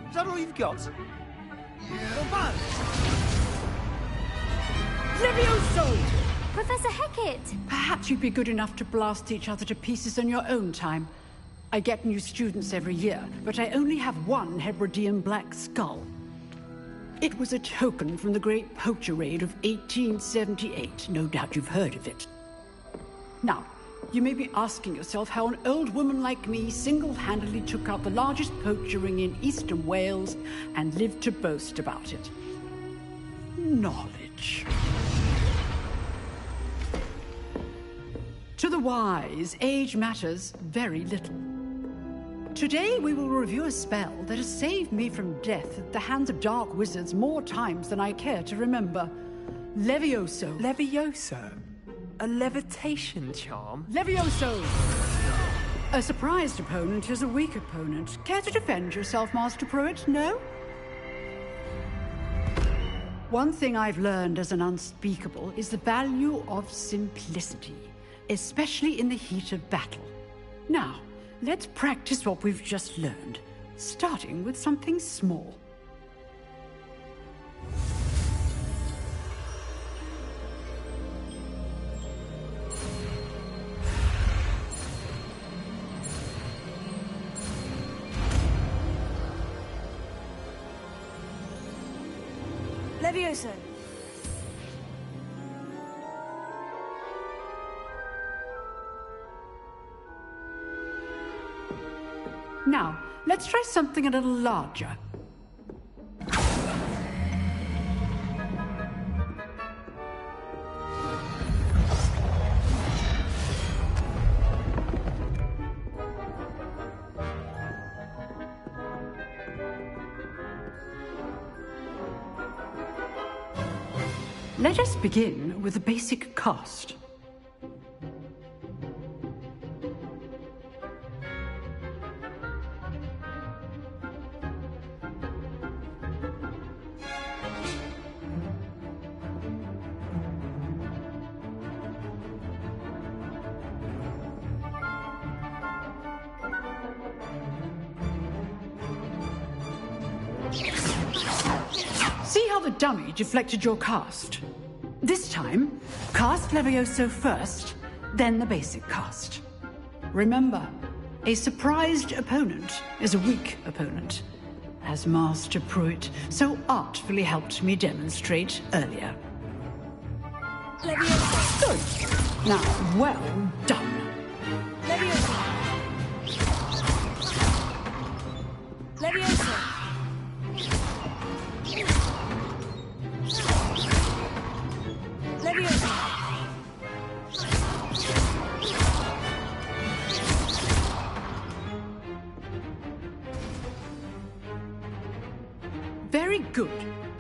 Is that all you've got? Yeah. Levioso! Professor Hecat! Perhaps you'd be good enough to blast each other to pieces on your own time. I get new students every year, but I only have one Hebridean black skull. It was a token from the Great Poacher Raid of 1878. No doubt you've heard of it. Now, you may be asking yourself how an old woman like me single-handedly took out the largest poacher ring in eastern Wales and lived to boast about it. Knowledge. To the wise, age matters very little. Today we will review a spell that has saved me from death at the hands of dark wizards more times than I care to remember. Levioso. Levioso? A levitation charm? Levioso! A surprised opponent is a weak opponent. Care to defend yourself, Master Pruitt? No? One thing I've learned as an unspeakable is the value of simplicity, especially in the heat of battle. Now, let's practice what we've just learned, starting with something small. Levioso. Now, let's try something a little larger. Let us begin with the basic cast. See how the dummy deflected your cast? This time, cast Levioso first, then the basic cast. Remember, a surprised opponent is a weak opponent, as Master Pruitt so artfully helped me demonstrate earlier. Leviosa. Good. Now, well done. Leviosa. Leviosa. Leviosa. Very good.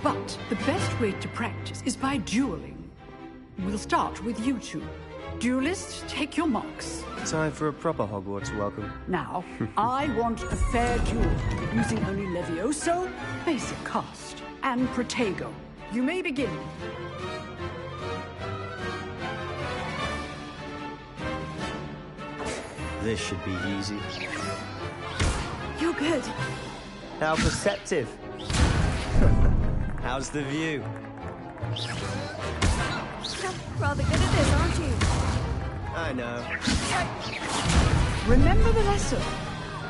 But the best way to practice is by dueling. We'll start with you two. Duelists, take your marks. Time for a proper Hogwarts welcome. Now, I want a fair duel, using only Levioso, basic cast, and Protego. You may begin. This should be easy. You're good. How perceptive. How's the view? You're rather good at this, aren't you? I know. Remember the lesson.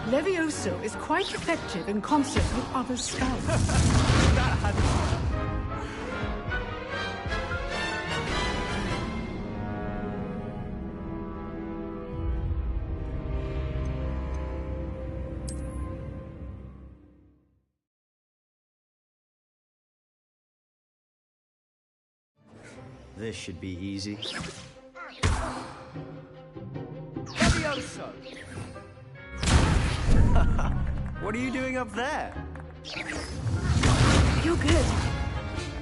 Levioso is quite effective in concert with other spells. This should be easy. Levioso! What are you doing up there? You're good.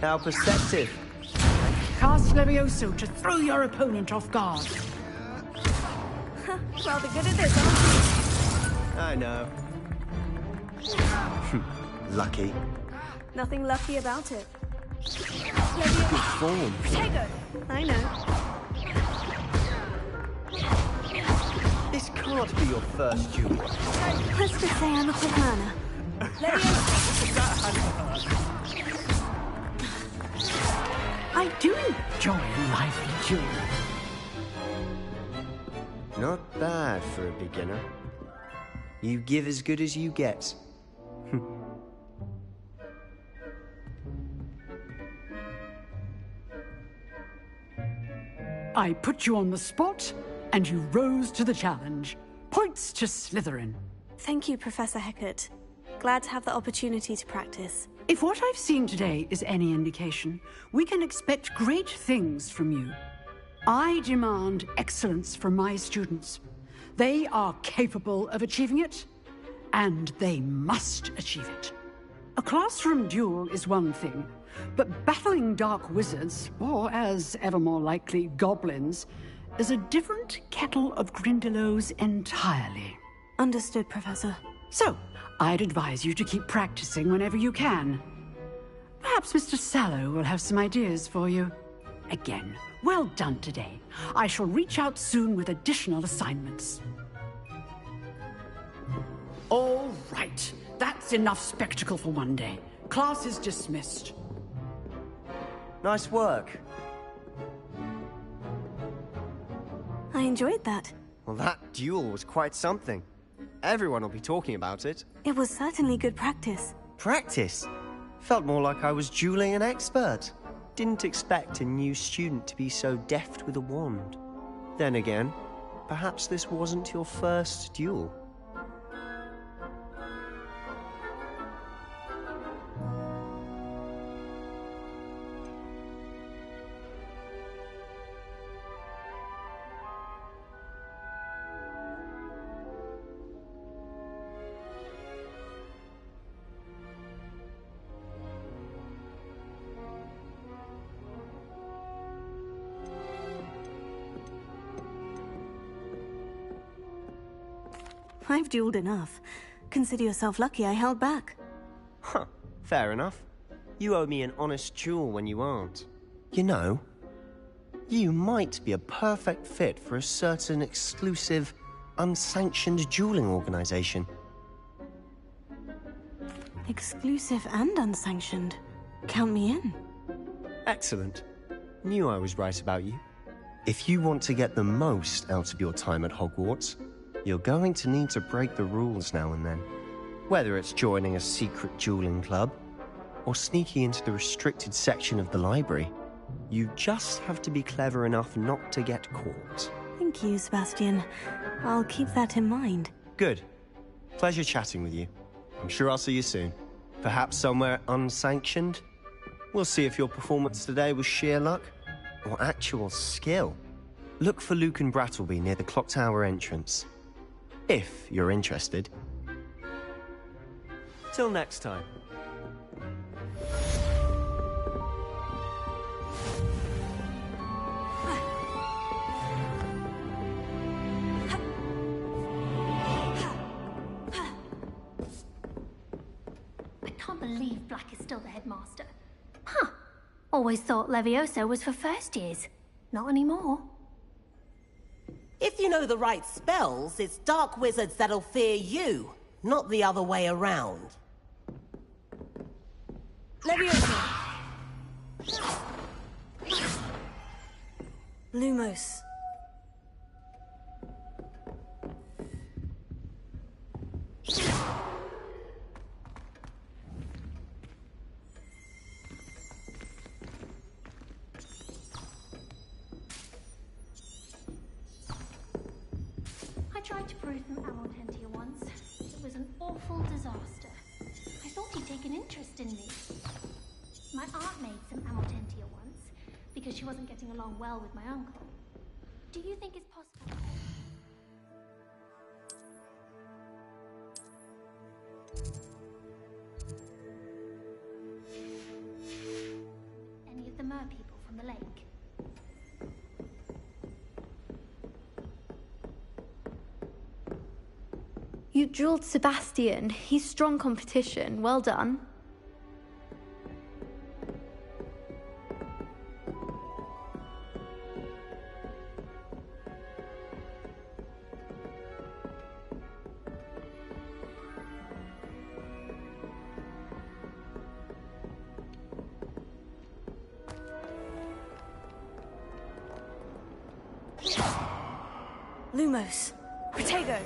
How perceptive. Cast Levioso to throw your opponent off guard. Rather good at this, aren't I know. Lucky. you? Nothing lucky about it. Good form. Protego! I know. This can't be your first duel. Let's just say I'm a quick learner. I do enjoy a lively duel. Not bad for a beginner. You give as good as you get. I put you on the spot, and you rose to the challenge. Points to Slytherin. Thank you, Professor Hecat. Glad to have the opportunity to practice. If what I've seen today is any indication, we can expect great things from you. I demand excellence from my students. They are capable of achieving it, and they must achieve it. A classroom duel is one thing, but battling dark wizards, or as ever more likely, goblins, is a different kettle of Grindylows entirely. Understood, Professor. So, I'd advise you to keep practicing whenever you can. Perhaps Mr. Sallow will have some ideas for you. Again, well done today. I shall reach out soon with additional assignments. All right. That's enough spectacle for one day. Class is dismissed. Nice work. I enjoyed that. Well, that duel was quite something. Everyone will be talking about it. It was certainly good practice. Practice? Felt more like I was dueling an expert. Didn't expect a new student to be so deft with a wand. Then again, perhaps this wasn't your first duel. I've dueled enough. Consider yourself lucky I held back. Huh, fair enough. You owe me an honest duel when you aren't. You know, you might be a perfect fit for a certain exclusive, unsanctioned dueling organization. Exclusive and unsanctioned. Count me in. Excellent. Knew I was right about you. If you want to get the most out of your time at Hogwarts, You're going to need to break the rules now and then. Whether it's joining a secret dueling club, or sneaking into the restricted section of the library, you just have to be clever enough not to get caught. Thank you, Sebastian. I'll keep that in mind. Good. Pleasure chatting with you. I'm sure I'll see you soon. Perhaps somewhere unsanctioned? We'll see if your performance today was sheer luck or actual skill. Look for Luke and Brattleby near the clock tower entrance. If you're interested. Till next time. I can't believe Black is still the headmaster. Huh. Always thought Levioso was for first years. Not anymore. If you know the right spells, it's dark wizards that'll fear you, not the other way around. Leviosa! Lumos. I tried to brew some Amortentia once. It was an awful disaster. I thought he'd take an interest in me. My aunt made some Amortentia once, because she wasn't getting along well with my uncle. Do you think it's possible? Any of the mer people from the lake? You drilled Sebastian. He's strong competition. Well done. Lumos. Protego.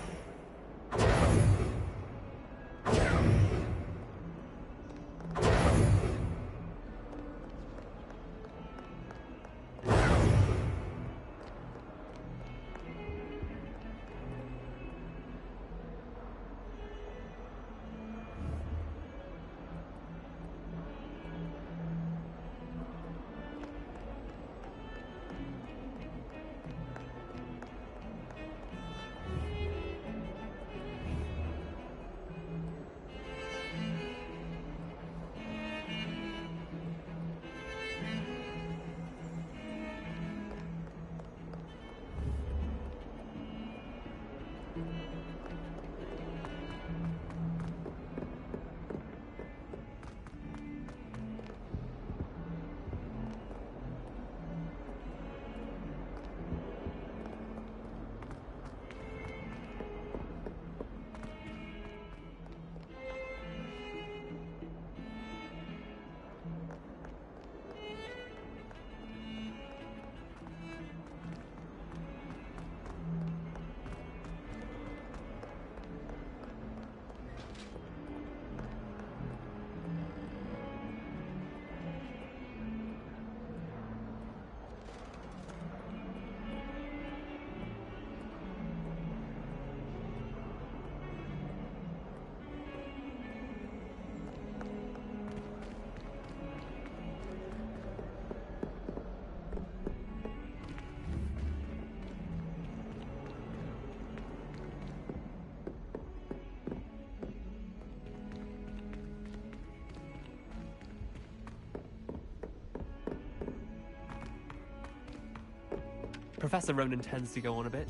Professor Ronan tends to go on a bit.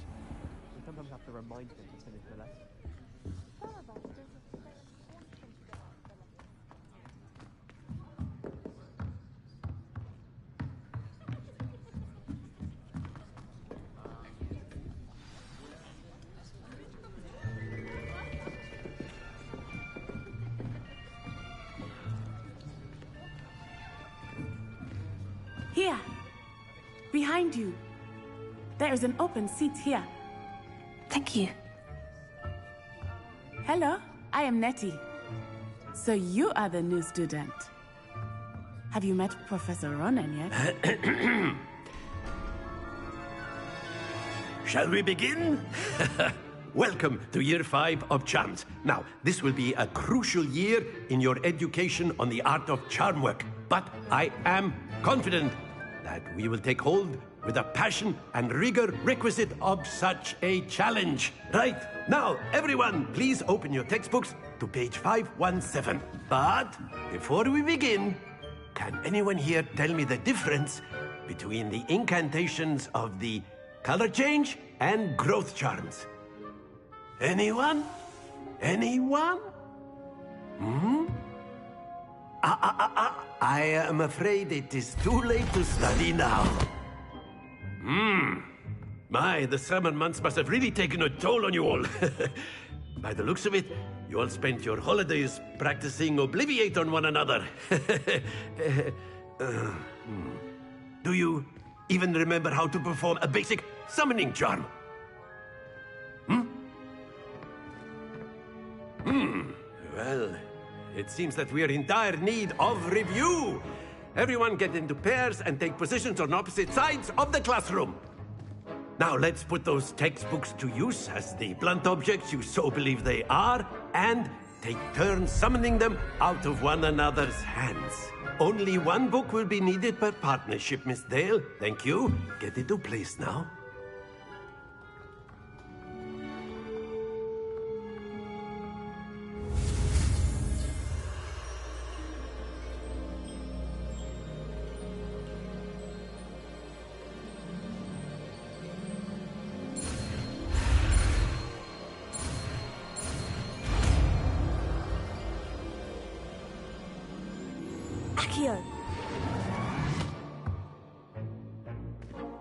We sometimes have to remind him to finish the lesson. Here! Behind you! There is an open seat here. Thank you. Hello, I am Nettie. So you are the new student. Have you met Professor Ronan yet? Shall we begin? Welcome to Year 5 of Charms. Now, this will be a crucial year in your education on the art of charm work. But I am confident that we will take hold with the passion and rigor requisite of such a challenge. Right, now, everyone, please open your textbooks to page 517. But before we begin, can anyone here tell me the difference between the incantations of the color change and growth charms? Anyone? Anyone? I am afraid it is too late to study now. My, the summer months must have really taken a toll on you all. By the looks of it, you all spent your holidays practicing Obliviate on one another. Do you even remember how to perform a basic summoning charm? Well, it seems that we are in dire need of review. Everyone get into pairs and take positions on opposite sides of the classroom. Now let's put those textbooks to use as the blunt objects you so believe they are, and take turns summoning them out of one another's hands. Only one book will be needed per partnership, Miss Dale. Thank you. Get into place now.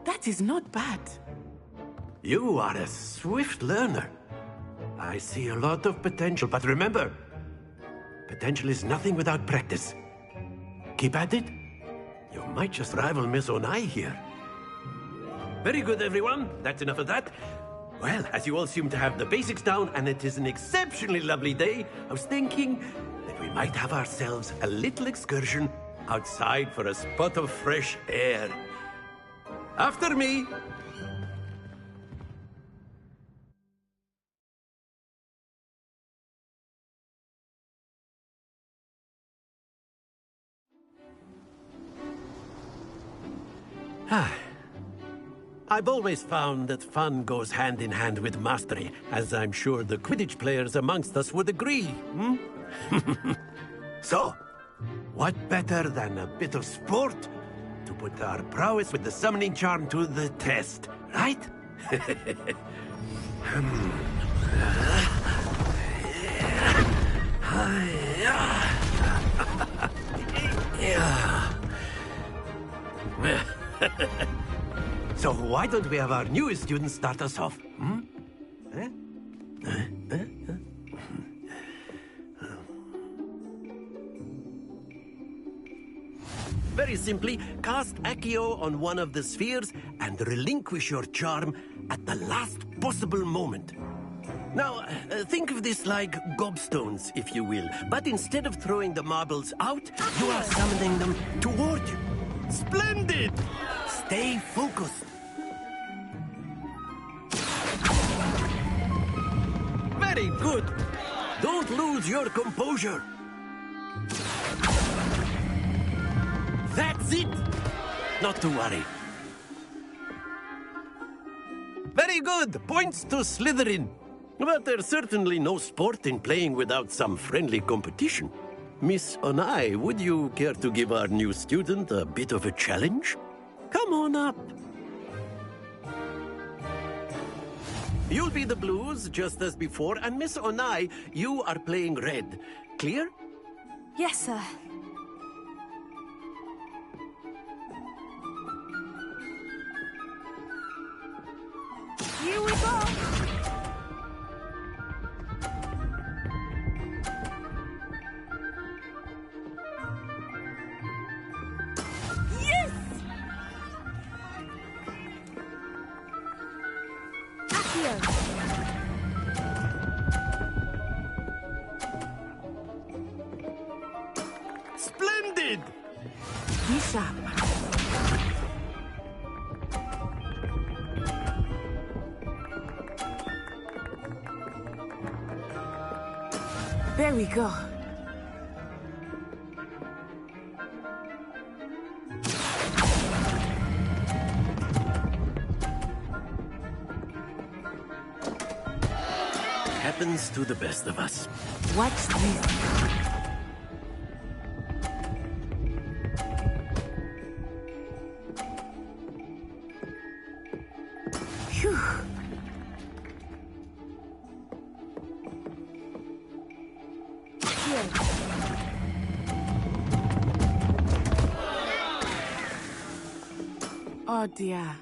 That is not bad. You are a swift learner. I see a lot of potential, but remember, potential is nothing without practice. Keep at it. You might just rival Miss Onai here. Very good, everyone. That's enough of that. Well, as you all seem to have the basics down, and it is an exceptionally lovely day, I was thinking that we might have ourselves a little excursion outside for a spot of fresh air. After me. I've always found that fun goes hand in hand with mastery, as I'm sure the Quidditch players amongst us would agree. So, what better than a bit of sport to put our prowess with the summoning charm to the test, right? So why don't we have our newest student start us off? Very simply, cast Accio on one of the spheres and relinquish your charm at the last possible moment. Now, think of this like gobstones, if you will. But instead of throwing the marbles out, you are summoning them toward you. Splendid! Stay focused. Very good. Don't lose your composure. That's it! Not to worry. Very good! Points to Slytherin. But there's certainly no sport in playing without some friendly competition. Miss Onai, would you care to give our new student a bit of a challenge? Come on up. You'll be the blues, just as before, and Miss Onai, you are playing red. Clear? Yes, sir. Here we go! Yes! Accio! There we go. Happens to the best of us. Watch this. Phew. Here. Oh dear.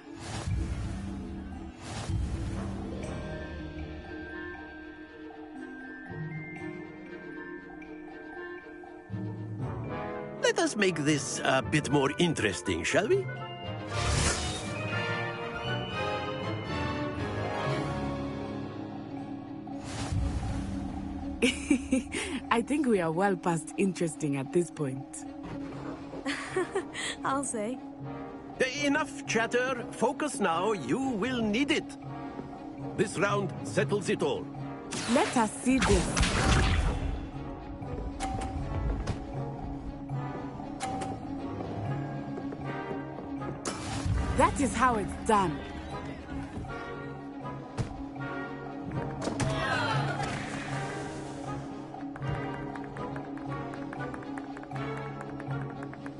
Let us make this a bit more interesting, shall we? I think we are well past interesting at this point. I'll say. Enough chatter. Focus now. You will need it. This round settles it all. Let us see this. That is how it's done.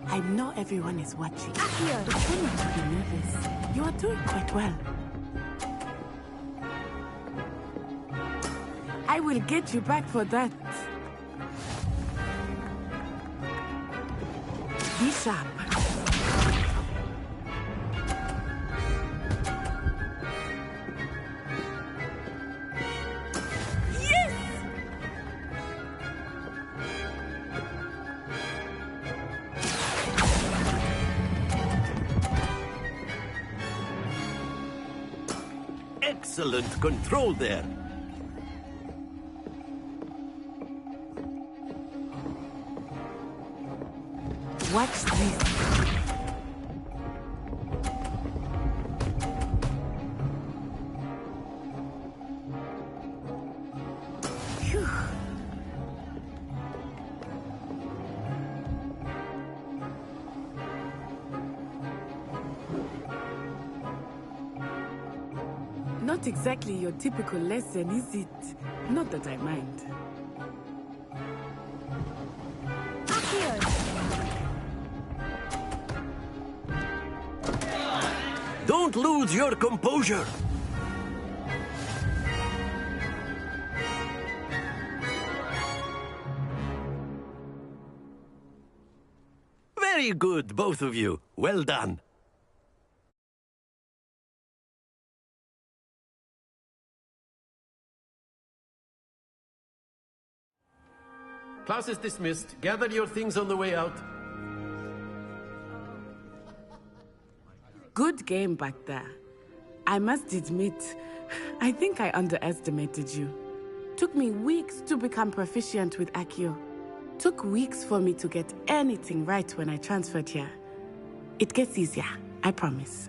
I know everyone is watching. Akio, try not to be nervous. You are doing quite well. I will get you back for that. Be sharp. Excellent control there. Watch this. Phew. Not exactly your typical lesson, is it? Not that I mind. Don't lose your composure. Very good, both of you. Well done. Class is dismissed. Gather your things on the way out. Good game back there. I must admit, I think I underestimated you. Took me weeks to become proficient with Akio. Took weeks for me to get anything right when I transferred here. It gets easier, I promise.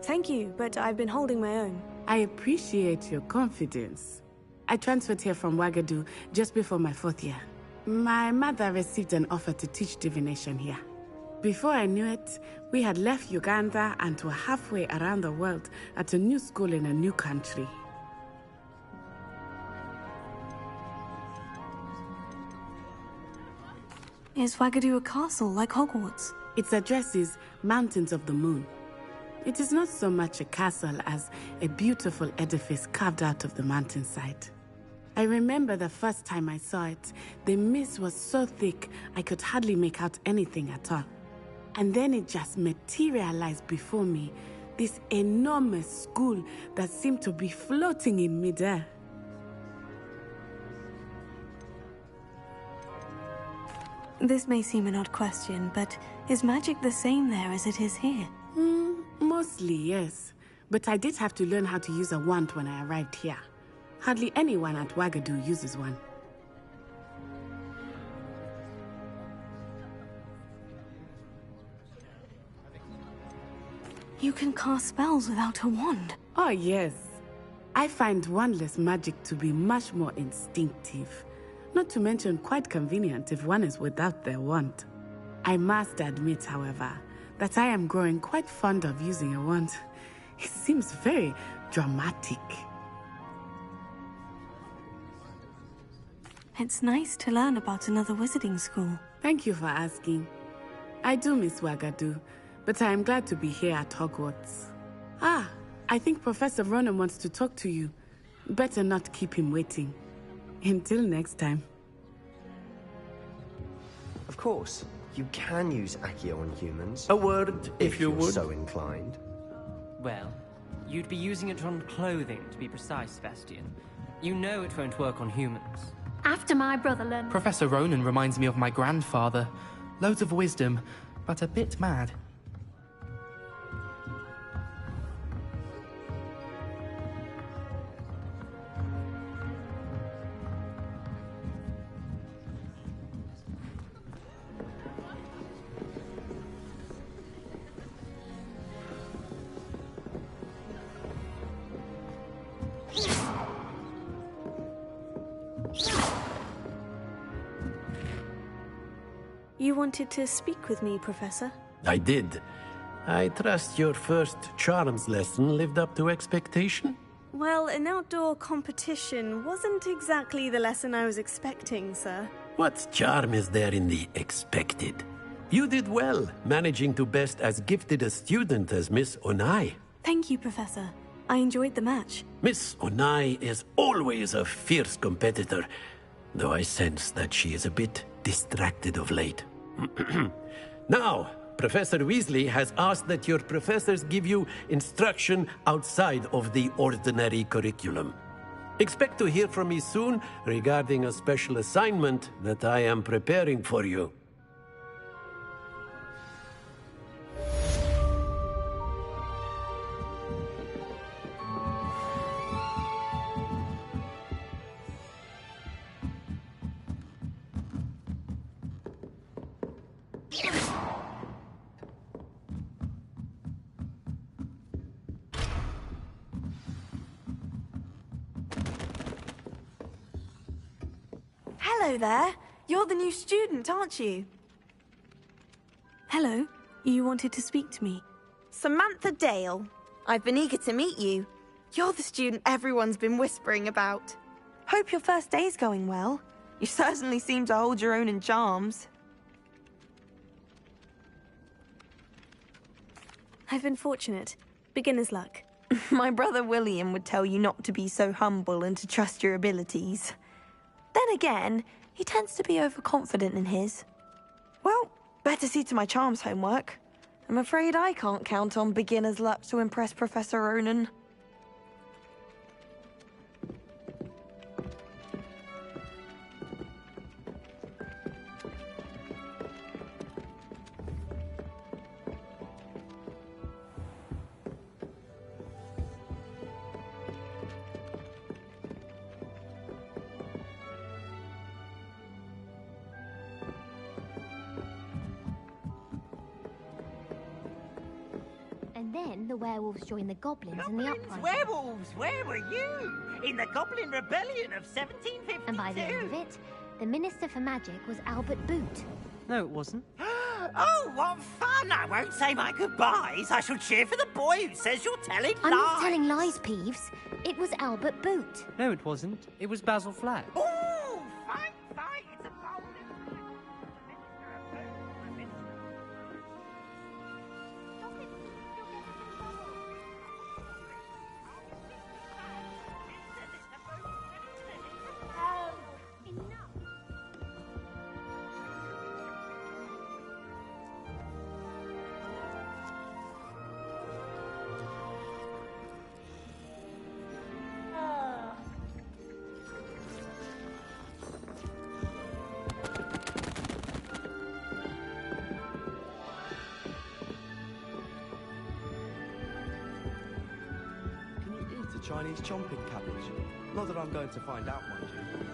Thank you, but I've been holding my own. I appreciate your confidence. I transferred here from Wagadu just before my 4th year. My mother received an offer to teach divination here. Before I knew it, we had left Uganda and were halfway around the world at a new school in a new country. Is Wagadu a castle like Hogwarts? Its address is Mountains of the Moon. It is not so much a castle as a beautiful edifice carved out of the mountainside. I remember the first time I saw it, the mist was so thick I could hardly make out anything at all. And then it just materialized before me, this enormous school that seemed to be floating in midair. This may seem an odd question, but is magic the same there as it is here? Mostly, yes. But I did have to learn how to use a wand when I arrived here. Hardly anyone at Wagadu uses one. You can cast spells without a wand. Oh, yes. I find wandless magic to be much more instinctive. Not to mention quite convenient if one is without their wand. I must admit, however, that I am growing quite fond of using a wand. It seems very dramatic. It's nice to learn about another wizarding school. Thank you for asking. I do miss Wagadu, but I am glad to be here at Hogwarts. Ah, I think Professor Ronan wants to talk to you. Better not keep him waiting. Until next time. Of course, you can use Accio on humans. A word, if you you're would. so inclined. Well, you'd be using it on clothing, to be precise, Sebastian. You know it won't work on humans. After my brother learned... Professor Ronan reminds me of my grandfather. Loads of wisdom, but a bit mad. You wanted to speak with me, Professor? I did. I trust your first charms lesson lived up to expectation? Well, an outdoor competition wasn't exactly the lesson I was expecting, sir. What charm is there in the expected? You did well, managing to best as gifted a student as Miss Onai. Thank you, Professor. I enjoyed the match. Miss Onai is always a fierce competitor, though I sense that she is a bit distracted of late. Now, Professor Weasley has asked that your professors give you instruction outside of the ordinary curriculum. Expect to hear from me soon regarding a special assignment that I am preparing for you. Hello there. You're the new student, aren't you? Hello. You wanted to speak to me. Samantha Dale. I've been eager to meet you. You're the student everyone's been whispering about. Hope your first day's going well. You certainly seem to hold your own in charms. I've been fortunate. Beginner's luck. My brother William would tell you not to be so humble and to trust your abilities. Then again, he tends to be overconfident in his. Well, better see to my charms homework. I'm afraid I can't count on beginner's luck to impress Professor Ronan. And then the werewolves joined the goblins in the uprising. Werewolves, where were you? In the Goblin Rebellion of 1752. And by the end of it, the Minister for Magic was Albert Boot. No, it wasn't. Oh, what fun! I won't say my goodbyes. I shall cheer for the boy who says you're telling lies. I'm not telling lies, Peeves. It was Albert Boot. No, it wasn't. It was Basil Flack. Ooh, fight, fight! It's a bold Chinese chomping cabbage. Not that I'm going to find out, mind you.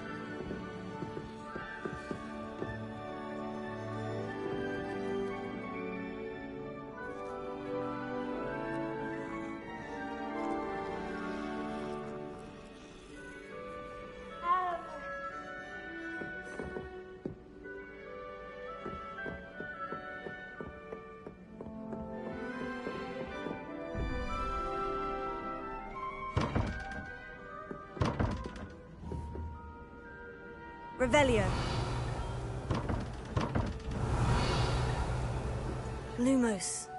Revelio. Lumos.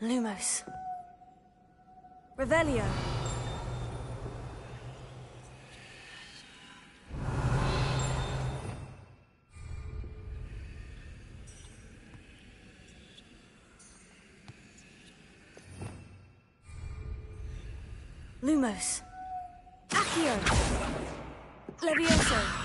Lumos. Revelio. Lumos. Accio. Levioso.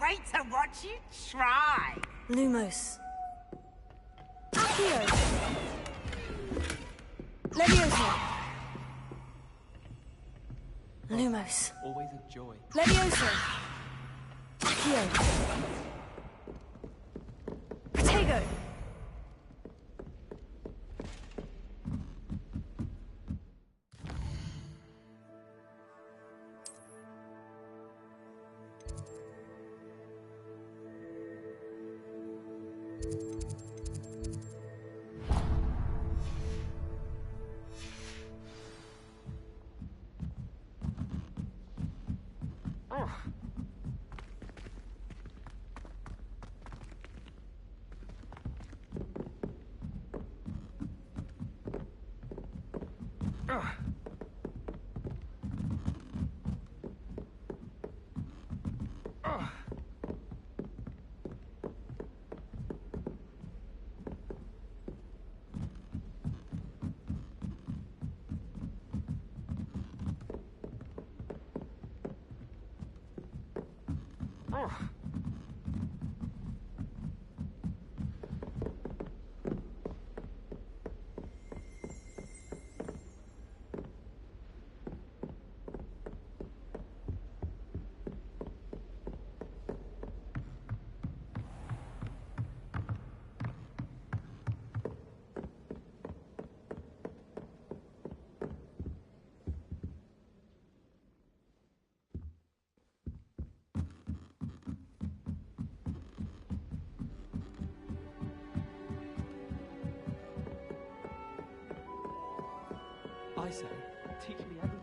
wait to watch you try. Lumos. Accio. Leviosa. Lumos. Always a joy. Leviosa. Accio. Protego. I say, teach me everything.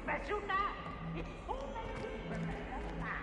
Special now. It's all made to remember that.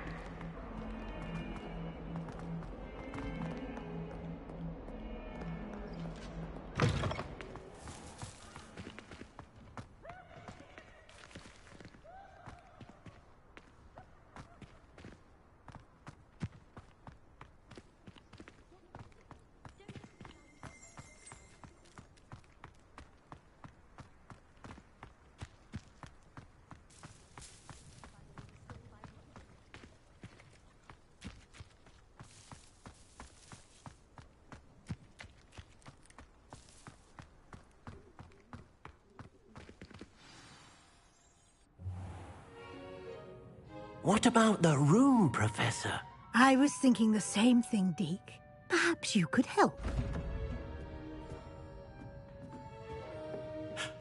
What about the room, Professor? I was thinking the same thing, Deke. Perhaps you could help.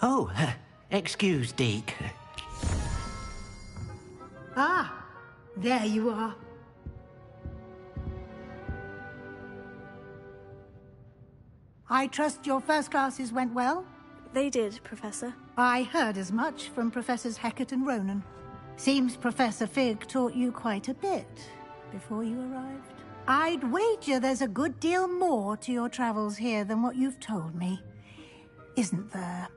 Oh, excuse, Deke. Ah, there you are. I trust your first classes went well? They did, Professor. I heard as much from Professors Hecat and Ronan. Seems Professor Fig taught you quite a bit before you arrived. I'd wager there's a good deal more to your travels here than what you've told me. Isn't there?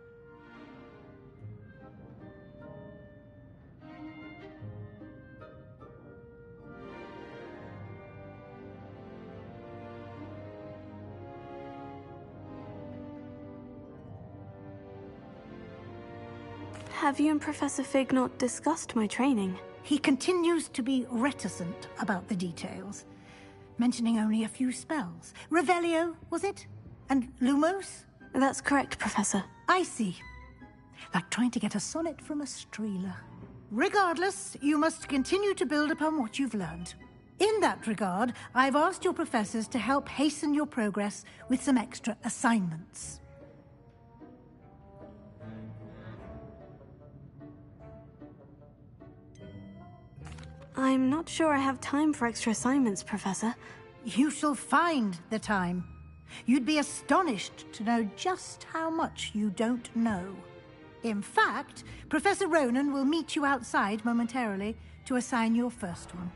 Have you and Professor Fig not discussed my training? He continues to be reticent about the details, mentioning only a few spells. Revelio, was it? And Lumos? That's correct, Professor. I see. Like trying to get a sonnet from a streeler. Regardless, you must continue to build upon what you've learned. In that regard, I've asked your professors to help hasten your progress with some extra assignments. I'm not sure I have time for extra assignments, Professor. You shall find the time. You'd be astonished to know just how much you don't know. In fact, Professor Ronan will meet you outside momentarily to assign your first one.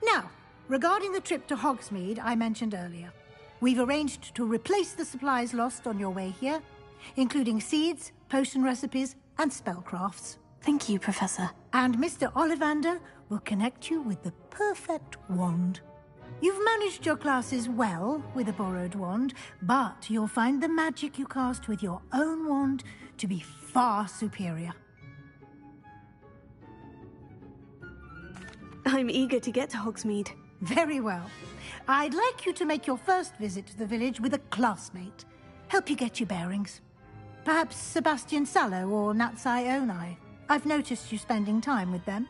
Now, regarding the trip to Hogsmeade I mentioned earlier, we've arranged to replace the supplies lost on your way here, including seeds, potion recipes, and spellcrafts. Thank you, Professor. And Mr. Ollivander will connect you with the perfect wand. You've managed your classes well with a borrowed wand, but you'll find the magic you cast with your own wand to be far superior. I'm eager to get to Hogsmeade. Very well. I'd like you to make your first visit to the village with a classmate. Help you get your bearings. Perhaps Sebastian Sallow or Natsai Onai. I've noticed you spending time with them.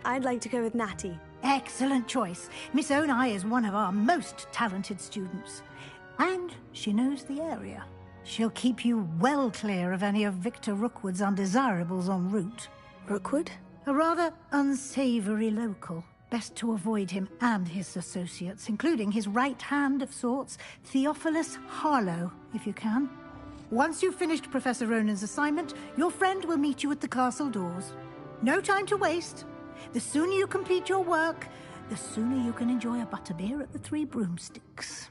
I'd like to go with Natty. Excellent choice. Miss Onai is one of our most talented students. And she knows the area. She'll keep you well clear of any of Victor Rookwood's undesirables en route. Rookwood? A rather unsavory local. Best to avoid him and his associates, including his right hand of sorts, Theophilus Harlow, if you can. Once you've finished Professor Ronan's assignment, your friend will meet you at the castle doors. No time to waste. The sooner you complete your work, the sooner you can enjoy a butterbeer at the Three Broomsticks.